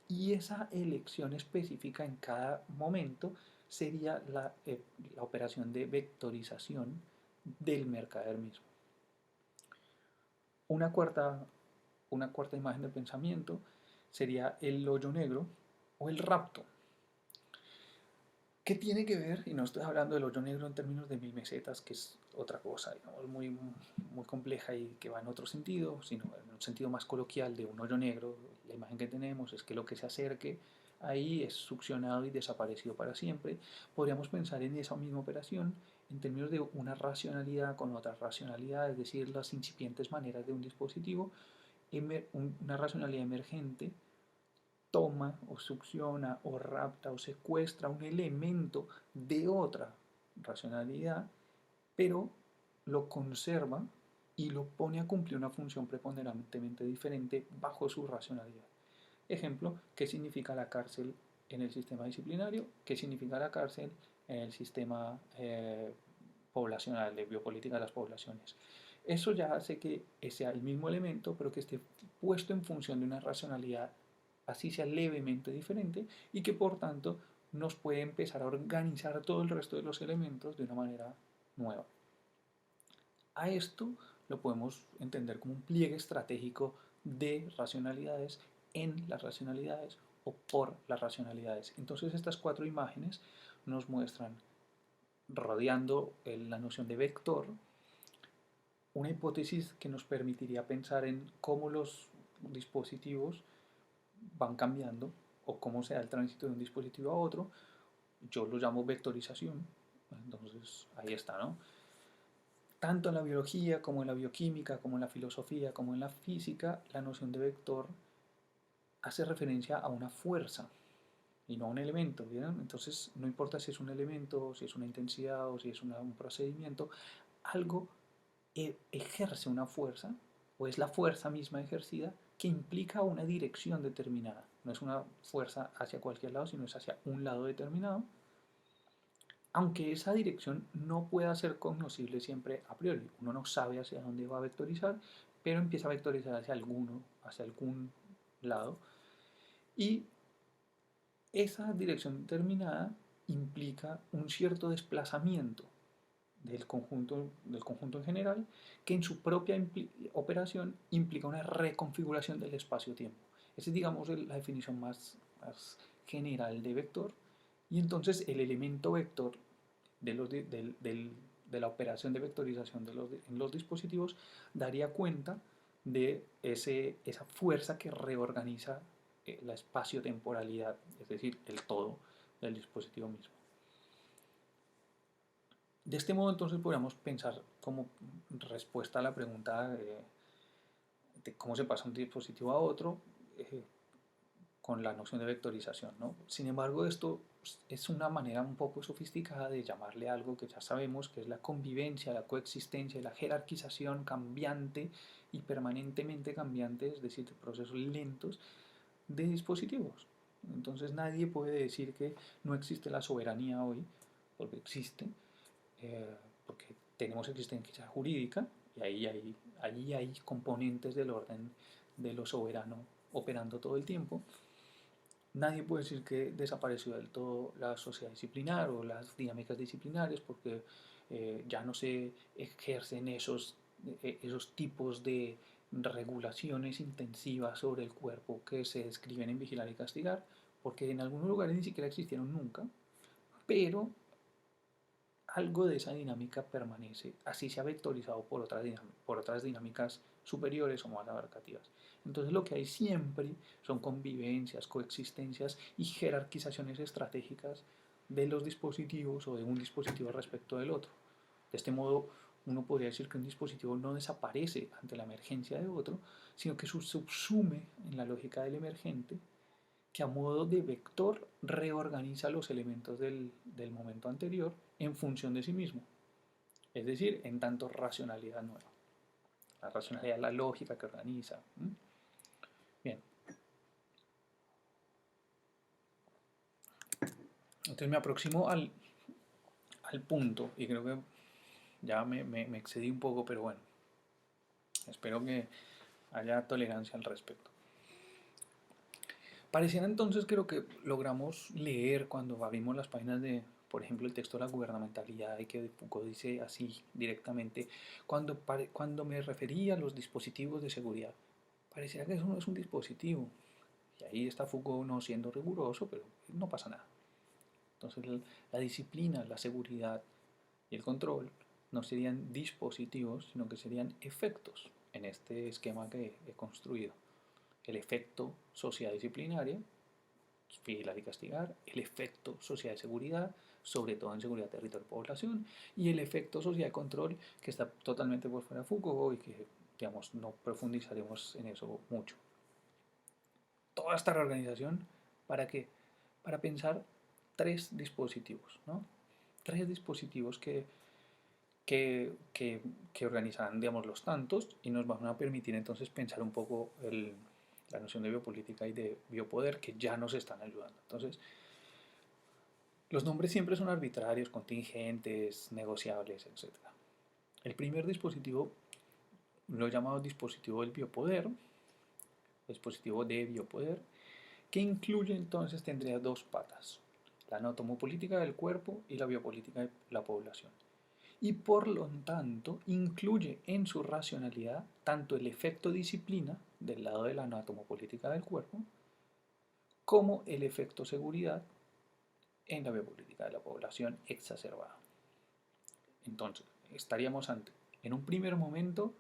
y esa elección específica en cada momento sería la operación de vectorización del mercader mismo. Una cuarta, una cuarta imagen de pensamiento sería el hoyo negro o el rapto. ¿Qué tiene que ver? Y no estoy hablando del hoyo negro en términos de 1000 mesetas, que es otra cosa, digamos, muy compleja y que va en otro sentido, sino en un sentido más coloquial de un hoyo negro. La imagen que tenemos es que lo que se acerque ahí es succionado y desaparecido para siempre. Podríamos pensar en esa misma operación en términos de una racionalidad con otra racionalidad, es decir, las incipientes maneras de un dispositivo, una racionalidad emergente toma o succiona o rapta o secuestra un elemento de otra racionalidad, pero lo conserva y lo pone a cumplir una función preponderantemente diferente bajo su racionalidad. Ejemplo, ¿qué significa la cárcel en el sistema disciplinario? ¿Qué significa la cárcel en el sistema poblacional, de biopolítica de las poblaciones? Eso ya hace que sea el mismo elemento, pero que esté puesto en función de una racionalidad, así sea levemente diferente, y que por tanto nos puede empezar a organizar todo el resto de los elementos de una manera nueva. A esto lo podemos entender como un pliegue estratégico de racionalidades en las racionalidades o por las racionalidades. Entonces estas cuatro imágenes nos muestran, rodeando la noción de vector, una hipótesis que nos permitiría pensar en cómo los dispositivos van cambiando o cómo se da el tránsito de un dispositivo a otro. Yo lo llamo vectorización. Entonces ahí está, ¿no? Tanto en la biología como en la bioquímica, como en la filosofía, como en la física, la noción de vector hace referencia a una fuerza y no a un elemento, ¿bien? Entonces no importa si es un elemento, si es una intensidad o si es un procedimiento, algo ejerce una fuerza, o es la fuerza misma ejercida, que implica una dirección determinada. No es una fuerza hacia cualquier lado, sino es hacia un lado determinado, aunque esa dirección no pueda ser cognoscible siempre a priori. Uno no sabe hacia dónde va a vectorizar, pero empieza a vectorizar hacia algún lado, y esa dirección determinada implica un cierto desplazamiento del conjunto en general, que en su propia operación implica una reconfiguración del espacio-tiempo. Esa es, digamos, la definición más general de vector. Y entonces el elemento vector de la operación de vectorización en los dispositivos daría cuenta de esa fuerza que reorganiza la espacio-temporalidad, es decir, el todo del dispositivo mismo. De este modo, entonces, podríamos pensar como respuesta a la pregunta de cómo se pasa un dispositivo a otro con la noción de vectorización, ¿no? Sin embargo, esto es una manera un poco sofisticada de llamarle algo que ya sabemos, que es la convivencia, la coexistencia y la jerarquización cambiante y permanentemente cambiante, es decir, de procesos lentos de dispositivos. Entonces nadie puede decir que no existe la soberanía hoy, porque existe, porque tenemos existencia jurídica y ahí hay componentes del orden de lo soberano operando todo el tiempo. Nadie puede decir que desapareció del todo la sociedad disciplinar o las dinámicas disciplinarias, porque ya no se ejercen esos tipos de regulaciones intensivas sobre el cuerpo que se describen en Vigilar y Castigar, porque en algunos lugares ni siquiera existieron nunca, pero algo de esa dinámica permanece, así se ha vectorizado por otras dinámicas superiores o más abarcativas. Entonces lo que hay siempre son convivencias, coexistencias y jerarquizaciones estratégicas de los dispositivos o de un dispositivo respecto del otro. De este modo uno podría decir que un dispositivo no desaparece ante la emergencia de otro, sino que se subsume en la lógica del emergente, que a modo de vector reorganiza los elementos del momento anterior en función de sí mismo, es decir, en tanto racionalidad nueva. La racionalidad es la lógica que organiza. Bien, entonces me aproximo al punto y creo que ya me excedí un poco, pero bueno, espero que haya tolerancia al respecto. Pareciera entonces que lo que logramos leer cuando abrimos las páginas de, por ejemplo, el texto de la gubernamentalidad y que Foucault dice así directamente, cuando me refería a los dispositivos de seguridad, pareciera que eso no es un dispositivo. Y ahí está Foucault no siendo riguroso, pero no pasa nada. Entonces la disciplina, la seguridad y el control no serían dispositivos, sino que serían efectos en este esquema que he construido. El efecto sociedad disciplinaria, vigilar y castigar, el efecto sociedad de seguridad, sobre todo en seguridad territorial y población, y el efecto sociedad de control, que está totalmente por fuera de Foucault y que, digamos, no profundizaremos en eso mucho. Toda esta reorganización, ¿para qué? Para pensar tres dispositivos, ¿no? Tres dispositivos que organizarán, digamos, los tantos y nos van a permitir entonces pensar un poco la noción de biopolítica y de biopoder que ya nos están ayudando. Entonces, los nombres siempre son arbitrarios, contingentes, negociables, etc. El primer dispositivo lo he llamado dispositivo del biopoder, dispositivo de biopoder, que incluye entonces, tendría dos patas, la anatomopolítica del cuerpo y la biopolítica de la población. Y por lo tanto incluye en su racionalidad tanto el efecto disciplina del lado de la anatomopolítica del cuerpo como el efecto seguridad en la biopolítica de la población exacerbada. Entonces, estaríamos ante, en un primer momento,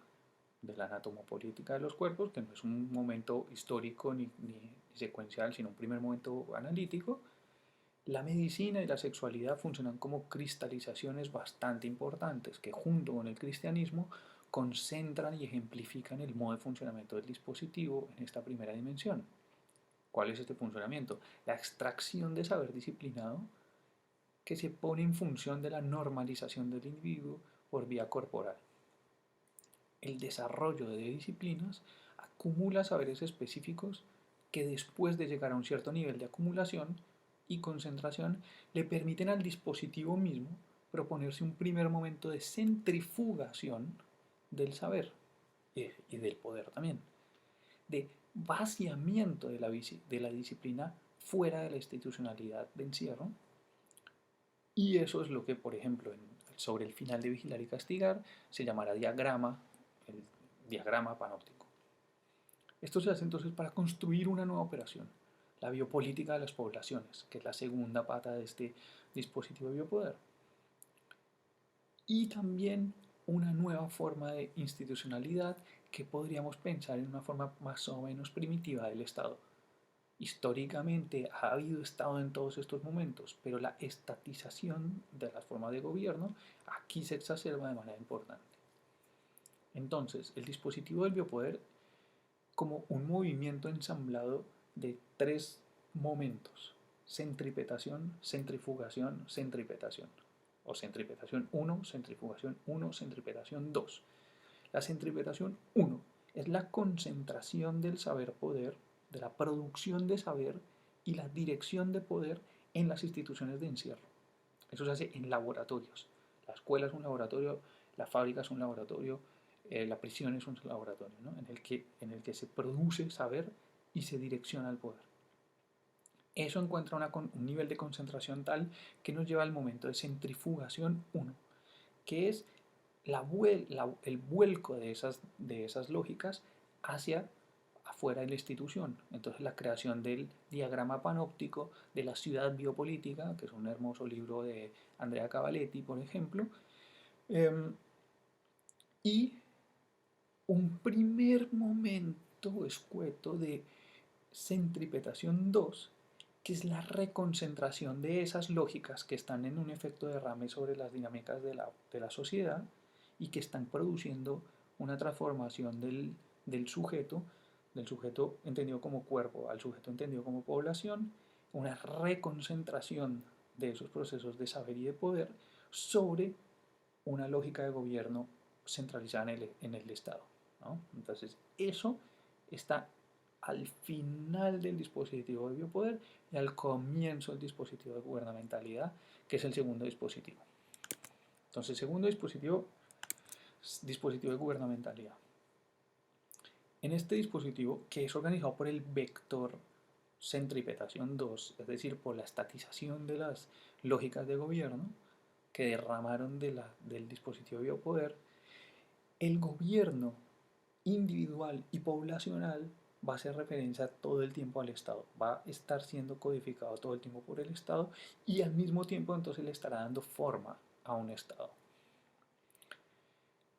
de la anatomopolítica de los cuerpos, que no es un momento histórico ni secuencial, sino un primer momento analítico. La medicina y la sexualidad funcionan como cristalizaciones bastante importantes que junto con el cristianismo concentran y ejemplifican el modo de funcionamiento del dispositivo en esta primera dimensión. ¿Cuál es este funcionamiento? La extracción de saber disciplinado que se pone en función de la normalización del individuo por vía corporal. El desarrollo de disciplinas acumula saberes específicos que después de llegar a un cierto nivel de acumulación y concentración le permiten al dispositivo mismo proponerse un primer momento de centrifugación del saber y del poder también, de vaciamiento de la disciplina fuera de la institucionalidad de encierro. Y eso es lo que, por ejemplo, sobre el final de Vigilar y Castigar se llamará diagrama, el diagrama panóptico. Esto se hace entonces para construir una nueva operación, la biopolítica de las poblaciones, que es la segunda pata de este dispositivo de biopoder. Y también una nueva forma de institucionalidad que podríamos pensar en una forma más o menos primitiva del Estado. Históricamente ha habido Estado en todos estos momentos, pero la estatización de las formas de gobierno aquí se exacerba de manera importante. Entonces, el dispositivo del biopoder como un movimiento ensamblado de tres momentos: centripetación, centrifugación, centripetación. O centripetación 1, centrifugación 1, centripetación 2. La centripetación 1 es la concentración del saber-poder, de la producción de saber y la dirección de poder en las instituciones de encierro. Eso se hace en laboratorios. La escuela es un laboratorio, la fábrica es un laboratorio, la prisión es un laboratorio, ¿no? en el que se produce saber y se direcciona el poder. Eso encuentra un nivel de concentración tal que nos lleva al momento de centrifugación 1, que es el vuelco de esas lógicas hacia afuera de la institución. Entonces la creación del diagrama panóptico de la ciudad biopolítica, que es un hermoso libro de Andrea Cavaletti, por ejemplo, y un primer momento escueto de centripetación 2, que es la reconcentración de esas lógicas que están en un efecto derrame sobre las dinámicas de la sociedad y que están produciendo una transformación del sujeto entendido como cuerpo al sujeto entendido como población, una reconcentración de esos procesos de saber y de poder sobre una lógica de gobierno centralizada en el Estado, ¿no? Entonces, eso está al final del dispositivo de biopoder y al comienzo del dispositivo de gubernamentalidad, que es el segundo dispositivo. Entonces, segundo dispositivo, dispositivo de gubernamentalidad. En este dispositivo, que es organizado por el vector centripetación 2, es decir, por la estatización de las lógicas de gobierno que derramaron del dispositivo de biopoder, el gobierno individual y poblacional va a hacer referencia todo el tiempo al Estado, va a estar siendo codificado todo el tiempo por el Estado y al mismo tiempo entonces le estará dando forma a un Estado.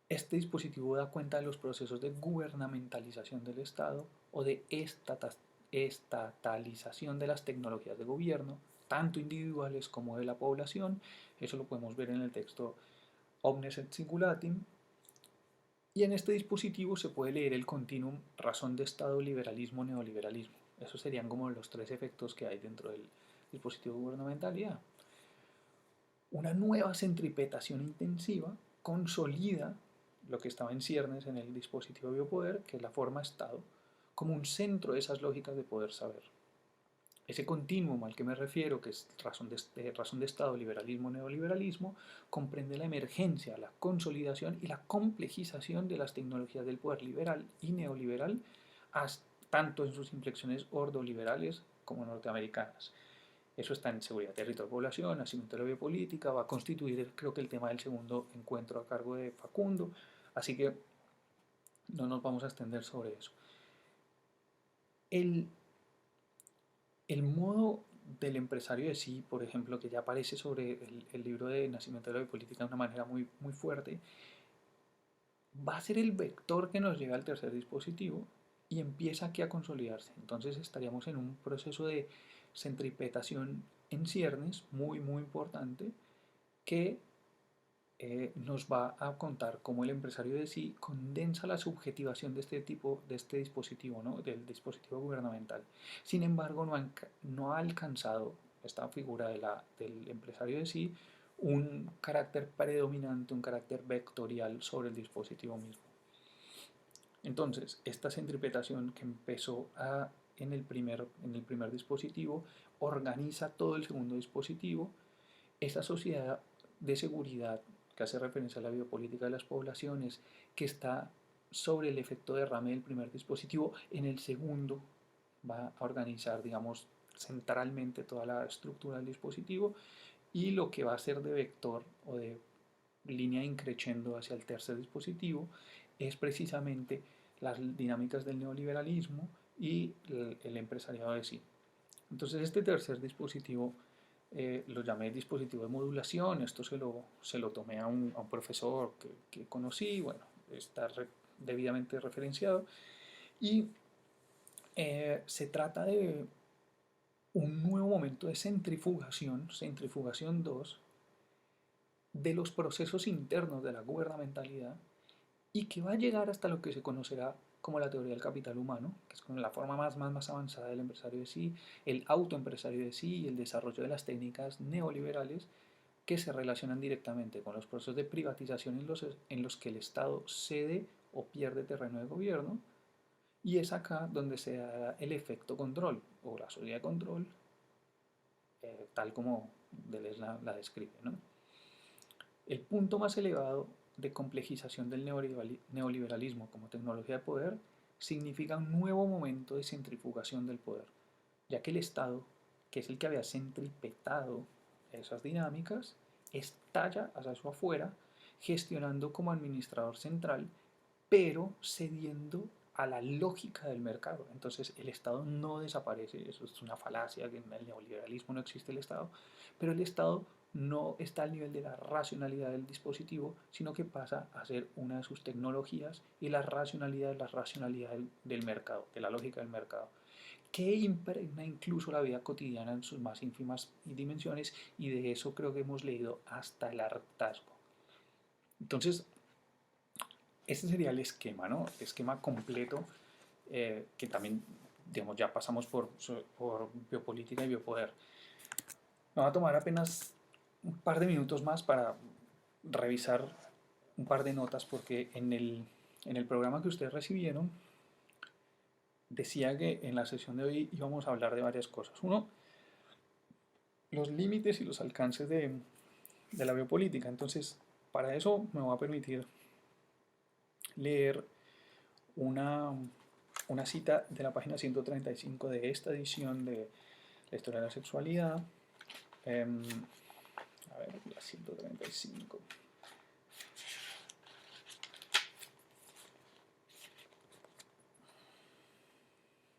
Este dispositivo da cuenta de los procesos de gubernamentalización del Estado o de estatalización de las tecnologías de gobierno, tanto individuales como de la población. Eso lo podemos ver en el texto Omnes et Singulatim. Y en este dispositivo se puede leer el continuum razón de Estado, liberalismo, neoliberalismo. Esos serían como los tres efectos que hay dentro del dispositivo de gubernamentalidad. Una nueva centripetación intensiva consolida lo que estaba en ciernes en el dispositivo de biopoder, que es la forma Estado, como un centro de esas lógicas de poder saber. Ese continuum al que me refiero, que es razón de Estado, liberalismo, neoliberalismo, comprende la emergencia, la consolidación y la complejización de las tecnologías del poder liberal y neoliberal, tanto en sus inflexiones ordoliberales como norteamericanas. Eso está en seguridad, territorio, población, nacimiento de la biopolítica, va a constituir creo que el tema del segundo encuentro a cargo de Facundo, así que no nos vamos a extender sobre eso. El modo del empresario de sí, por ejemplo, que ya aparece sobre el libro de Nacimiento de la Biopolítica de una manera muy, muy fuerte, va a ser el vector que nos lleva al tercer dispositivo y empieza aquí a consolidarse. Entonces estaríamos en un proceso de centripetación en ciernes muy, muy importante que nos va a contar cómo el empresario de sí condensa la subjetivación de este tipo, de este dispositivo, ¿no? Del dispositivo gubernamental. Sin embargo, no ha alcanzado esta figura del empresario de sí un carácter predominante, un carácter vectorial sobre el dispositivo mismo. Entonces, esta centripetación que empezó en el primer dispositivo organiza todo el segundo dispositivo. Esa sociedad de seguridad que hace referencia a la biopolítica de las poblaciones, que está sobre el efecto derrame del primer dispositivo, en el segundo va a organizar, digamos, centralmente toda la estructura del dispositivo y lo que va a ser de vector o de línea increciendo hacia el tercer dispositivo es precisamente las dinámicas del neoliberalismo y el empresariado de sí. Entonces este tercer dispositivo lo llamé dispositivo de modulación, esto se lo tomé a un profesor que conocí, bueno, está debidamente referenciado, y se trata de un nuevo momento de centrifugación 2, de los procesos internos de la gubernamentalidad y que va a llegar hasta lo que se conocerá como la teoría del capital humano, que es como la forma más avanzada del empresario de sí, el autoempresario de sí y el desarrollo de las técnicas neoliberales que se relacionan directamente con los procesos de privatización en los que el Estado cede o pierde terreno de gobierno, y es acá donde se da el efecto control o la sociedad de control, tal como Deleuze la describe, ¿no? El punto más elevado de complejización del neoliberalismo como tecnología de poder significa un nuevo momento de centrifugación del poder, ya que el Estado, que es el que había centripetado esas dinámicas, estalla hacia su afuera, gestionando como administrador central, pero cediendo a la lógica del mercado. Entonces el Estado no desaparece, eso es una falacia, que en el neoliberalismo no existe el Estado, pero el Estado no está al nivel de la racionalidad del dispositivo, sino que pasa a ser una de sus tecnologías y la racionalidad es la racionalidad del mercado, de la lógica del mercado, que impregna incluso la vida cotidiana en sus más ínfimas dimensiones, y de eso creo que hemos leído hasta el hartazgo. Entonces, ese sería el esquema, ¿no? El esquema completo, que también, digamos, ya pasamos por biopolítica y biopoder. Me va a tomar apenas un par de minutos más para revisar un par de notas, porque en el programa que ustedes recibieron decía que en la sesión de hoy íbamos a hablar de varias cosas. Uno, los límites y los alcances de la biopolítica. Entonces, para eso me va a permitir leer una, una cita de la página 135 de esta edición de la historia de la sexualidad. A ver, la 135.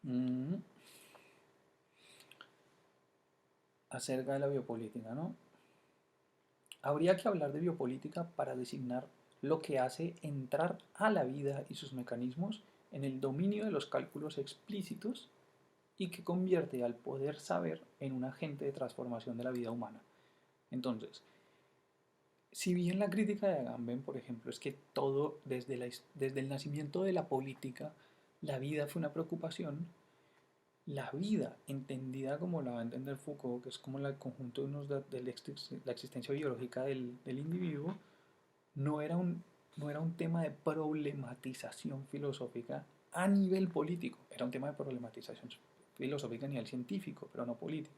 Mm, acerca de la biopolítica, ¿no? Habría que hablar de biopolítica para designar lo que hace entrar a la vida y sus mecanismos en el dominio de los cálculos explícitos y que convierte al poder saber en un agente de transformación de la vida humana. Entonces, si bien la crítica de Agamben, por ejemplo, es que todo desde el nacimiento de la política, la vida fue una preocupación, la vida, entendida como la va a entender Foucault, que es como el conjunto de, la existencia biológica del individuo, no era, no era un tema de problematización filosófica a nivel político, era un tema de problematización filosófica a nivel científico, pero no político.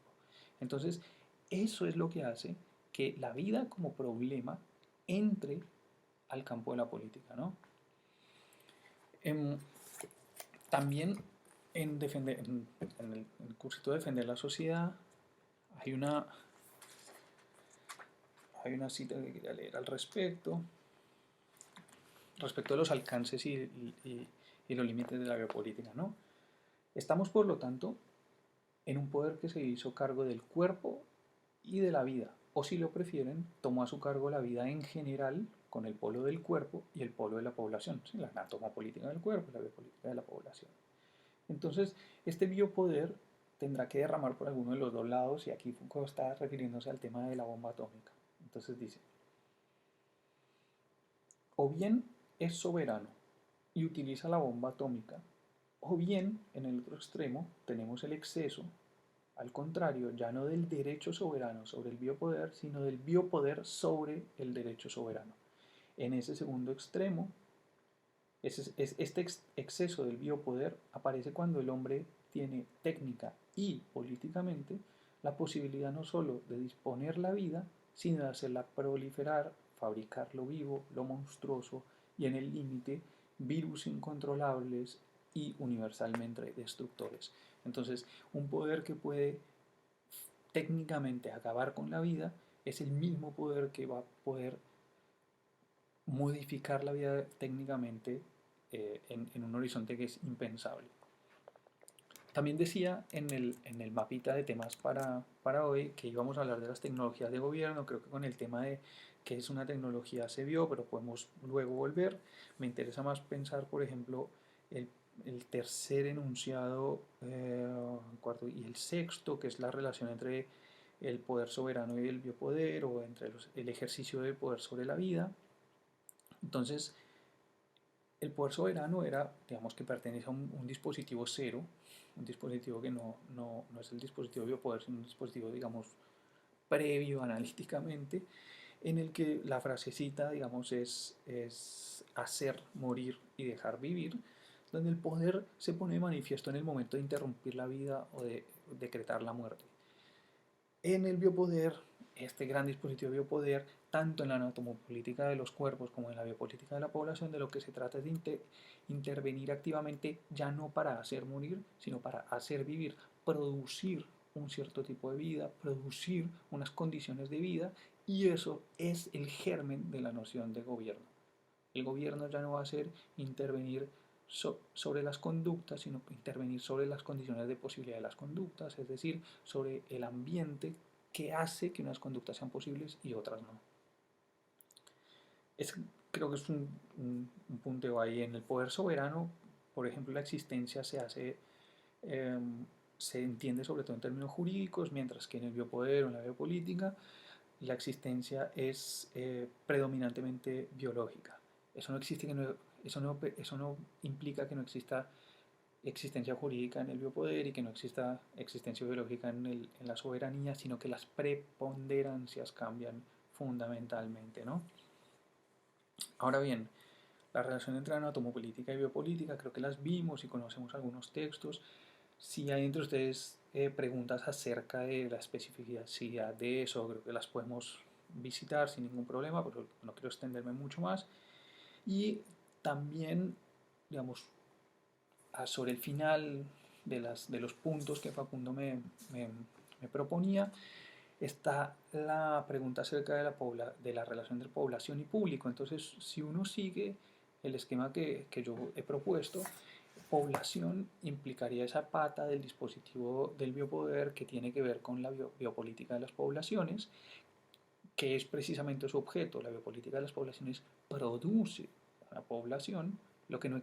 Entonces, eso es lo que hace que la vida como problema entre al campo de la política, ¿no? Em, también en el cursito de defender la sociedad hay hay una cita que quería leer al respecto de los alcances y los límites de la biopolítica, ¿no? Estamos, por lo tanto, en un poder que se hizo cargo del cuerpo y de la vida, o si lo prefieren, tomó a su cargo la vida en general con el polo del cuerpo y el polo de la población, ¿sí? La anatomopolítica del cuerpo y la biopolítica de la población. Entonces, este biopoder tendrá que derramar por alguno de los dos lados, y aquí Foucault está refiriéndose al tema de la bomba atómica. Entonces dice, o bien es soberano y utiliza la bomba atómica, o bien, en el otro extremo, tenemos el exceso, al contrario, ya no del derecho soberano sobre el biopoder, sino del biopoder sobre el derecho soberano. En ese segundo extremo, este exceso del biopoder aparece cuando el hombre tiene técnica y políticamente la posibilidad no sólo de disponer la vida, sino de hacerla proliferar, fabricar lo vivo, lo monstruoso y en el límite virus incontrolables y universalmente destructores. Entonces, un poder que puede técnicamente acabar con la vida es el mismo poder que va a poder modificar la vida técnicamente en un horizonte que es impensable. También decía en el mapita de temas para hoy que íbamos a hablar de las tecnologías de gobierno. Creo que con el tema de qué es una tecnología se vio, pero podemos luego volver. Me interesa más pensar, por ejemplo, el tercer enunciado, cuarto y el sexto, que es la relación entre el poder soberano y el biopoder, o entre el ejercicio del poder sobre la vida. Entonces, el poder soberano era, digamos, que pertenece a un dispositivo cero, un dispositivo que no es el dispositivo biopoder, sino un dispositivo, digamos, previo analíticamente, en el que la frasecita, digamos, es hacer, morir y dejar vivir, donde el poder se pone de manifiesto en el momento de interrumpir la vida o de decretar la muerte. En el biopoder, este gran dispositivo de biopoder, tanto en la anatomopolítica de los cuerpos como en la biopolítica de la población, de lo que se trata es de intervenir activamente, ya no para hacer morir, sino para hacer vivir, producir un cierto tipo de vida, producir unas condiciones de vida, y eso es el germen de la noción de gobierno. El gobierno ya no va a ser intervenir sobre las conductas, sino intervenir sobre las condiciones de posibilidad de las conductas, es decir, sobre el ambiente que hace que unas conductas sean posibles y otras no. Es, creo que es un punteo ahí. En el poder soberano, por ejemplo, la existencia eh, se entiende sobre todo en términos jurídicos, mientras que en el biopoder o en la biopolítica la existencia es predominantemente biológica. Eso no existe eso no implica que no exista existencia jurídica en el biopoder y que no exista existencia biológica en la soberanía, sino que las preponderancias cambian fundamentalmente, ¿no? Ahora bien, la relación entre anatomopolítica y biopolítica creo que las vimos y conocemos algunos textos. Si hay entre ustedes preguntas acerca de la especificidad de eso, creo que las podemos visitar sin ningún problema, pero no quiero extenderme mucho más. Y también, digamos, sobre el final de los puntos que Facundo me proponía, está la pregunta acerca de la relación entre población y público. Entonces, si uno sigue el esquema que yo he propuesto, población implicaría esa pata del dispositivo del biopoder que tiene que ver con la biopolítica de las poblaciones, que es precisamente su objeto. La biopolítica de las poblaciones produce una población, lo que no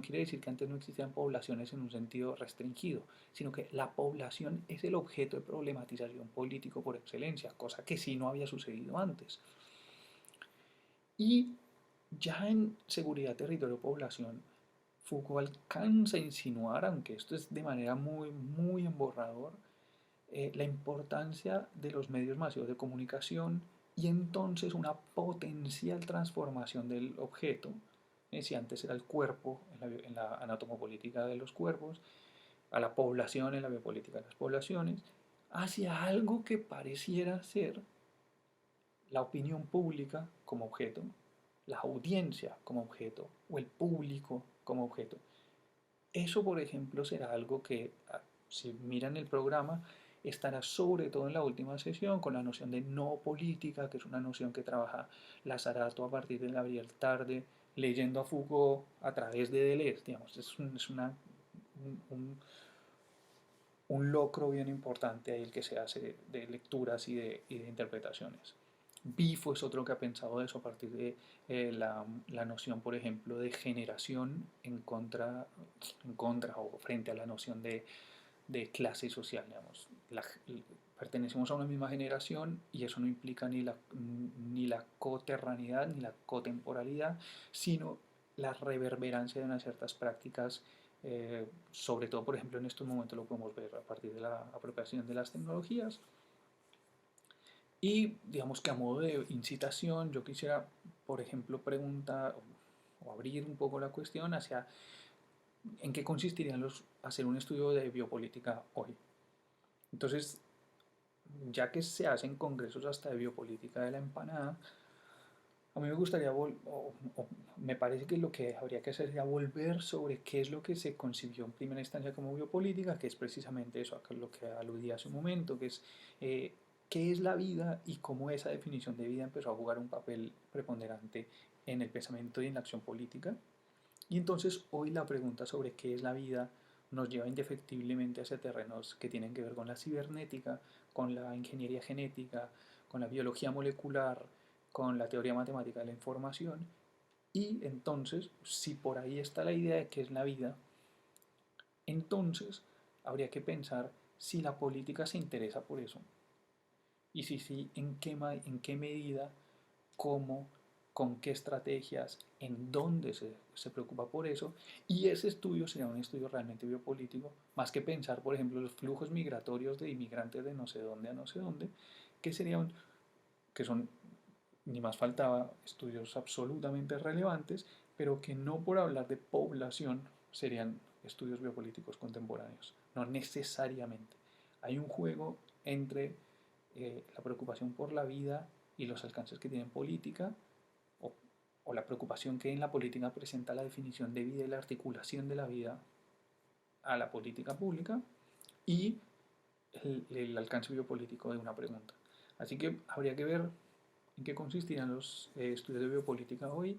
quiere decir que antes no existían poblaciones en un sentido restringido, sino que la población es el objeto de problematización político por excelencia, cosa que sí no había sucedido antes. Y ya en seguridad, territorio, población, Foucault alcanza a insinuar, aunque esto es de manera muy emborrador, la importancia de los medios masivos de comunicación y entonces una potencial transformación del objeto, si antes era el cuerpo en la anatomopolítica de los cuerpos, a la población en la biopolítica de las poblaciones, hacia algo que pareciera ser la opinión pública como objeto, la audiencia como objeto o el público como objeto. Eso, por ejemplo, será algo que, si miran el programa, estará sobre todo en la última sesión con la noción de no política, que es una noción que trabaja Lazarato a partir de Gabriel Tarde, leyendo a Foucault a través de Deleuze. Digamos, un locro bien importante ahí el que se hace de lecturas y de interpretaciones. Bifo es otro que ha pensado eso a partir de la noción, por ejemplo, de generación en contra o frente a la noción de clase social. Digamos. Pertenecemos a una misma generación y eso no implica ni la coterranidad ni la cotemporalidad, sino la reverberancia de unas ciertas prácticas, sobre todo, por ejemplo, en estos momentos lo podemos ver a partir de la apropiación de las tecnologías. Y digamos que a modo de incitación, yo quisiera, por ejemplo, preguntar o abrir un poco la cuestión hacia en qué consistirían hacer un estudio de biopolítica hoy. Entonces, ya que se hacen congresos hasta de biopolítica de la empanada, a mí me gustaría, me parece que lo que habría que hacer sería volver sobre qué es lo que se concibió en primera instancia como biopolítica, que es precisamente eso, a lo que aludí hace un momento, que es qué es la vida y cómo esa definición de vida empezó a jugar un papel preponderante en el pensamiento y en la acción política. Y entonces hoy la pregunta sobre qué es la vida nos lleva indefectiblemente hacia terrenos que tienen que ver con la cibernética, con la ingeniería genética, con la biología molecular, con la teoría matemática de la información. Y entonces, si por ahí está la idea de qué es la vida, entonces habría que pensar si la política se interesa por eso. Y si sí, en qué medida, cómo, con qué estrategias, en dónde se preocupa por eso. Y ese estudio sería un estudio realmente biopolítico, más que pensar, por ejemplo, los flujos migratorios de inmigrantes de no sé dónde a no sé dónde, que serían, que son, ni más faltaba, estudios absolutamente relevantes, pero que no por hablar de población serían estudios biopolíticos contemporáneos, no necesariamente. Hay un juego entre la preocupación por la vida y los alcances que tiene en política, o la preocupación que en la política presenta la definición de vida y la articulación de la vida a la política pública, y el alcance biopolítico de una pregunta. Así que habría que ver en qué consistirán los estudios de biopolítica hoy